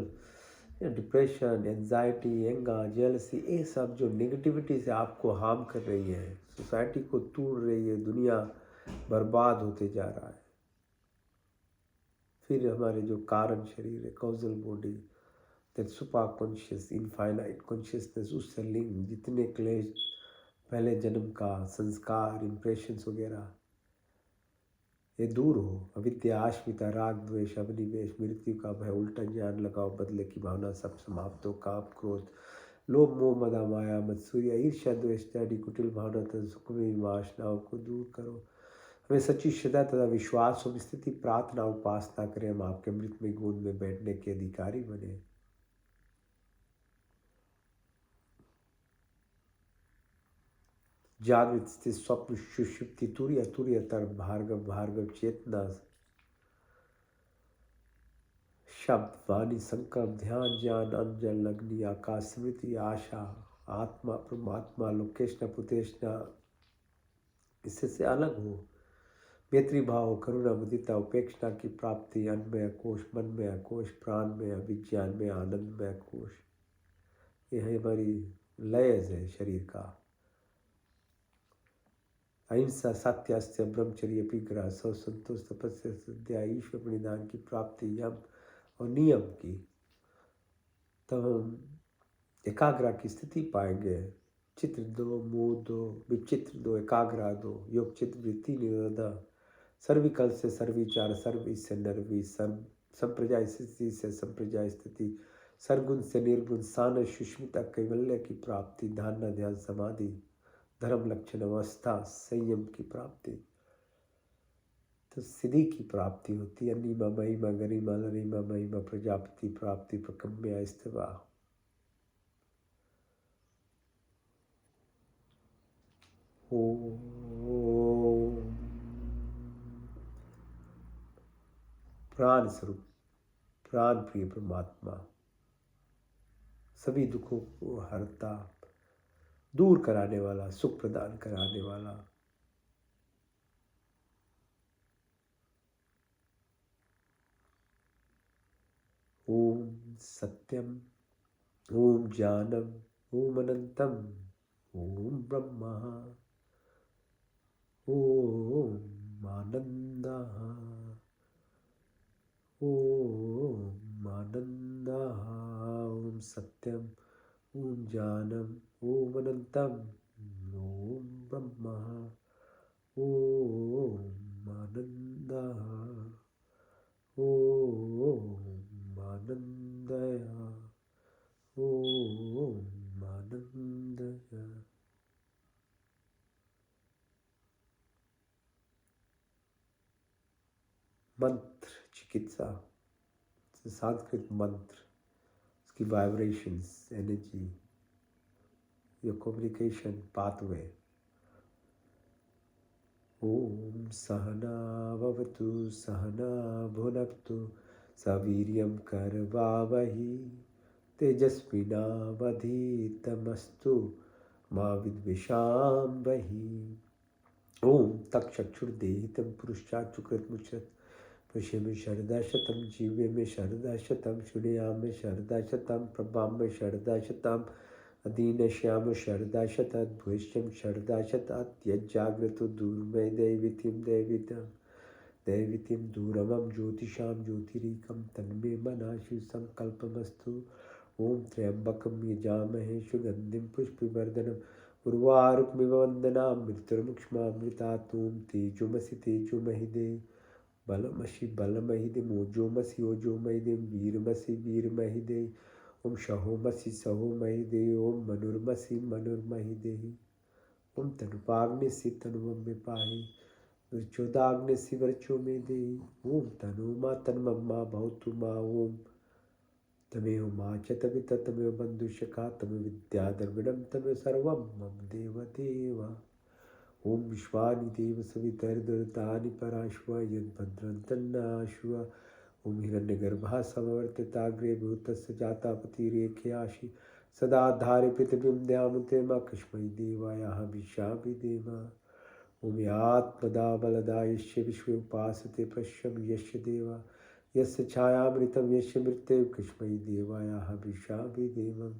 depression, anxiety, anger, jealousy, ये सब जो नेगेटिविटी से आपको हार्म कर रही है, सोसाइटी को तोड़ रही है, दुनिया बर्बाद होते जा रहा है. फिर हमारे जो कारण शरीर है, causal body, that super conscious infinite consciousness, उससे लिंक जितने क्लेश, पहले जन्म का संस्कार, इम्प्रेशंस वगैरह, ये दूर हो. अविद्या, आश्मिता, राग, द्वेष, अभिनिवेश, मृत्यु का भय, उल्टा ज्ञान लगाओ, बदले की भावना सब समाप्त हो. काम, क्रोध, लोभ, मोह, मद, माया, मत्सर्य, ईर्ष्या, द्वेष, त्यागी, कुटिल भावना तथा सुख में वासनाओं को दूर करो. हमें सच्ची श्रद्धा तथा विश्वास हो, स्थिति, प्रार्थना, उपासना करें, हम आपके मृतमय गोद में बैठने के अधिकारी बने. जागृत स्थिति, स्वप्न, सुषुप्ति, तुर्य, तुर्यतर, भार्गव, भार्गव, चेतना, शब्द, वाणी, संकल्प, ध्यान, ज्ञान, अंजल, अग्नि, आकाश, स्मृति, आशा, आत्मा, परमात्मा, लोकेशना, पुतेशना, इससे से अलग हो. मैत्री भाव, करुणा, मुदिता, उपेक्षा की प्राप्ति, अन्नमय कोश, मनमय कोश, प्राणमय, विज्ञानमय, आनंदमय कोश. यह हमारी लयज है शरीर का. अहिंसा, सत्य, अस्त्य, ब्रह्मचर्य, अपिग्रह, सौ संतोष, तपस्या, श्रद्धा, ईश्वर प्रणिधान की प्राप्ति, यम और नियम की, तब हम एकाग्र की स्थिति पाएंगे. चित्र दो, मोह दो, विचित्र दो, एकाग्र दो, योग चित्त वृत्ति निरोधा, सर्विकल से सर्विचार, सर्वी से नर्वी, संप्रजाय स्थिति से संप्रजाय स्थिति, सरगुण से निर्गुण, सान सुष्मिता, कैवल्य की प्राप्ति, धारणा, ध्यान, समाधि, धर्म, लक्षण, अवस्था, संयम की प्राप्ति, तो सिद्धि की प्राप्ति होती है. नीमा, महिमा, गरिमा, लरिमा, महिमा, प्रजापति प्राप्ति, प्रकम्या, स्थिवा. ओम. प्राण स्वरूप, प्राण प्रिय परमात्मा, सभी दुखों को हरता, दूर कराने वाला, सुख प्रदान कराने वाला, Om Satyam, Om Jnanam, Om Anantam, Om Brahma, Om Ananda, Om Ananda, Om Satyam, Om Jnanam, Om Anantam, Om Brahma, Om Ananda, Om Anandaya, Om Anandaya. Mantra Chikitsa. It's a Sanskrit mantra. It's vibrations, energy, your communication pathway. Om Sahana Vavatu Sahana Bhunaktu Saviryam Karvavahi Tejasvina Vadhitamastu Ma Vidvisham Vahi. Om Takshachurdehitam Purushachukrat Muchrat Pashyame Sharda Shatam Jiveme Sharda Shatam Shunayame Sharda Shatam Prabhame Sharda Shatam Adina Shyama Sharda Shatat Bhuishyam Sharda Shatat Yajjagratu Durme Devitim Duramam Jyotisham Jyotirikam Tanme Manashu Sankalpamastu Om Triambakam Yajamahe Sugandhim Pushpivardhanam Urvarukmiva Vandanam Mriturmukshma Mritatum Tejumasi Tejumahide Balamashi Balamahide Mojomasi Ojomahide Virmasi Virmahide Om Shahomasi Sahomahide Om Manurmasi Manurmahide Om Tanupagni Tanumame Pahi Virchodagni Virchomede Om Tanuma Tanmama Bhautuma Om Tameo Machatavita Tameo Bandhushaka Tameo Vidya Darvidam Tameo Sarvam Mam Deva Deva Om Vishwani Deva Savitar Durtani Parashva Yad Bhadrantanashva Om Hiranyagarbha Samavartitagre Bhutasya Jatapati Rekyashi Sada Dhari Pitavim Dyamutema Kashmai Devaya Vishabi Deva Om Yatmada Balada Yashya Vishwe Upasate Pashyam Yashya Deva Yasya Chayamritam Yashya Mrittev Kashmai Devaya Vishabi Devam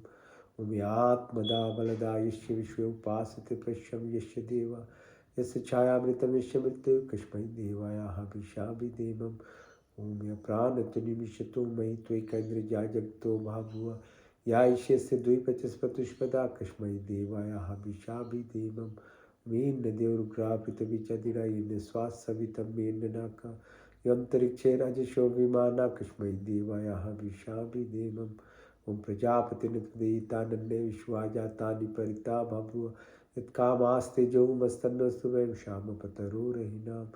Om Yatmada Balada Yashya Vishwe Upasate Pashyam Yashya Deva Yasya Chayamritam Yashya Mrittev Kashmai Devaya Vishabi Devam Om ya pranatu nimishato mai tvekandra jagto bhavua ya ishesya dvipachaspatuspada kashmai devaya habishabi devam Mena devrgrapita vichadira yene swasavitam mena naka yantarikshe rajasho vimana kashmai devaya habishabi devam Om prajapati nitvedita nanne vishwajatani parita bhavua yatkamaste jo mastannastu vem shama pataro rahinam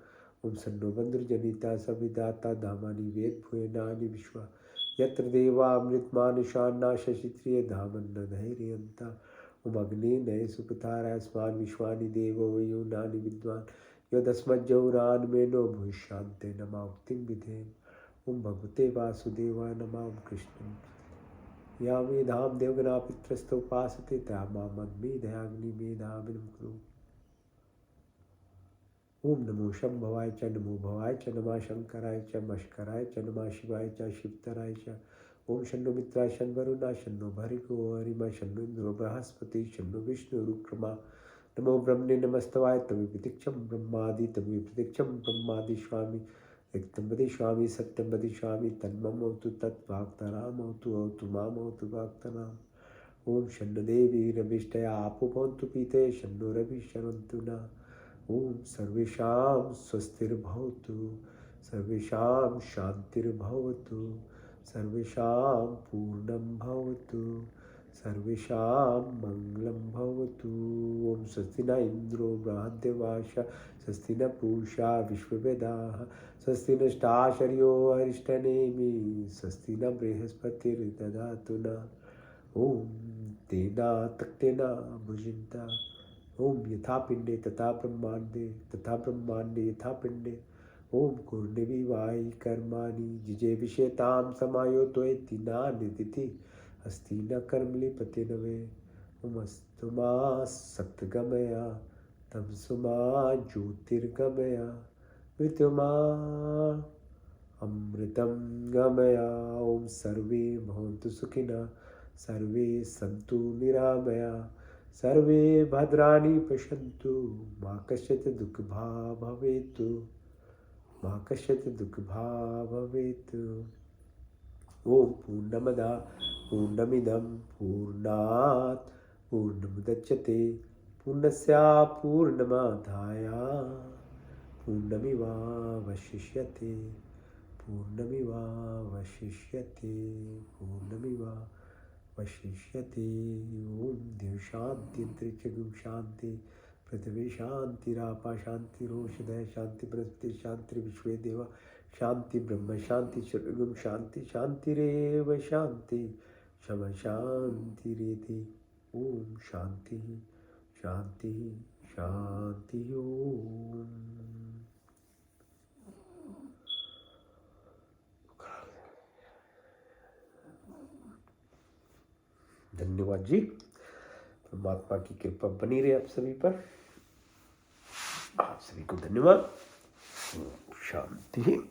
Om Sanno Bandhur Janita Savidata Dhamani Ved Bhuenani Vishwa Yatra Deva Amritmani Shanna Shashitriya Dhamanna Dhairiyanta Om Agni Naye Sukatara Asman Vishwani Deva Vayunani Vidwan Yodasmat Jauran Meno Bhushante Nama Uktim Vidhen Om Bhagavate Vasudeva Nama Om Krishna Yami Dham Devgana Pitrastha Upasate Tama Madmi Dhyagni Medhavinam Kuru Om Namo Shambhavaya Cha Namo Bhavaya Cha Namah Shankaraya Cha Mashkaraya Cha Namah Shivaya Cha Shivtaraya Cha Om Shanno Mitra Shanvaruna Shanno Bhariko Harima Shanno Indro Brahaspati Shanno Vishnu Rukrama Namo Brahmane Namastavaya Tami Pratiksham Brahmadi Tami Pratiksham Brahmadi Swami Ektam Badi Swami Satyam Badi Swami Tanmam Autu Tat Bhaktaram Autu Autu Mam Autu Bhaktaram Om Shanno Devi Rabhishtaya Apu Pantu Pite Shanno Ravi Sharantuna Om Sarvesham Swastir Bhavatu Sarvesham Shantir Bhavatu Sarvesham Purnam Bhavatu Sarvesham Manglam Bhavatu Om Swastina Indro Brahadevasha Swastina Pusha Vishwavedaha Swastina Stasharyo Arishtanemi Swastina Brihaspatir Dadatuna Om Tena Taktena Bhujinta Om Yatha Pinde Tata Brahmande Yatha Pinde Om Kurnevi Vai Karmani Jije Vishetam Samayo Toeti Niditi Astina Karmli Patinave Om Astuma Saktagamaya Tamsuma Jyotirgamaya Vityama अमृतं गमया। ओम सर्वे भवन्तु सुखिनः, सर्वे सन्तु निरामया, सर्वे भद्राणि पश्यन्तु, मा कश्चित् दुःखभाग् भवेत्, मा कश्चित् दुःखभाग् भवेत्। ओम पूर्णमदः पूर्णमिदं पूर्णात् पूर्णमुदच्यते, पूर्णस्य पूर्णमादाय पूर्णमेवावशिष्यते, पूर्णमेवावशिष्यते, पूर्णमेवावशिष्यते। ओम देव शांति अंतरिक्षं शांति, पृथ्वी शांतिरापा शांतिरोषधय शांति, बृहस्पति शांति, विश्वे देव शांति, ब्रह्म शांति, स्वर्गम शांति, शांतिरेव शांति, क्षमा शांतिरेति। ओम शांति शांति शांति। ओम धन्यवाद जी, परमात्मा की कृपा बनी रहे आप सभी पर। आप सभी को धन्यवाद। शांति।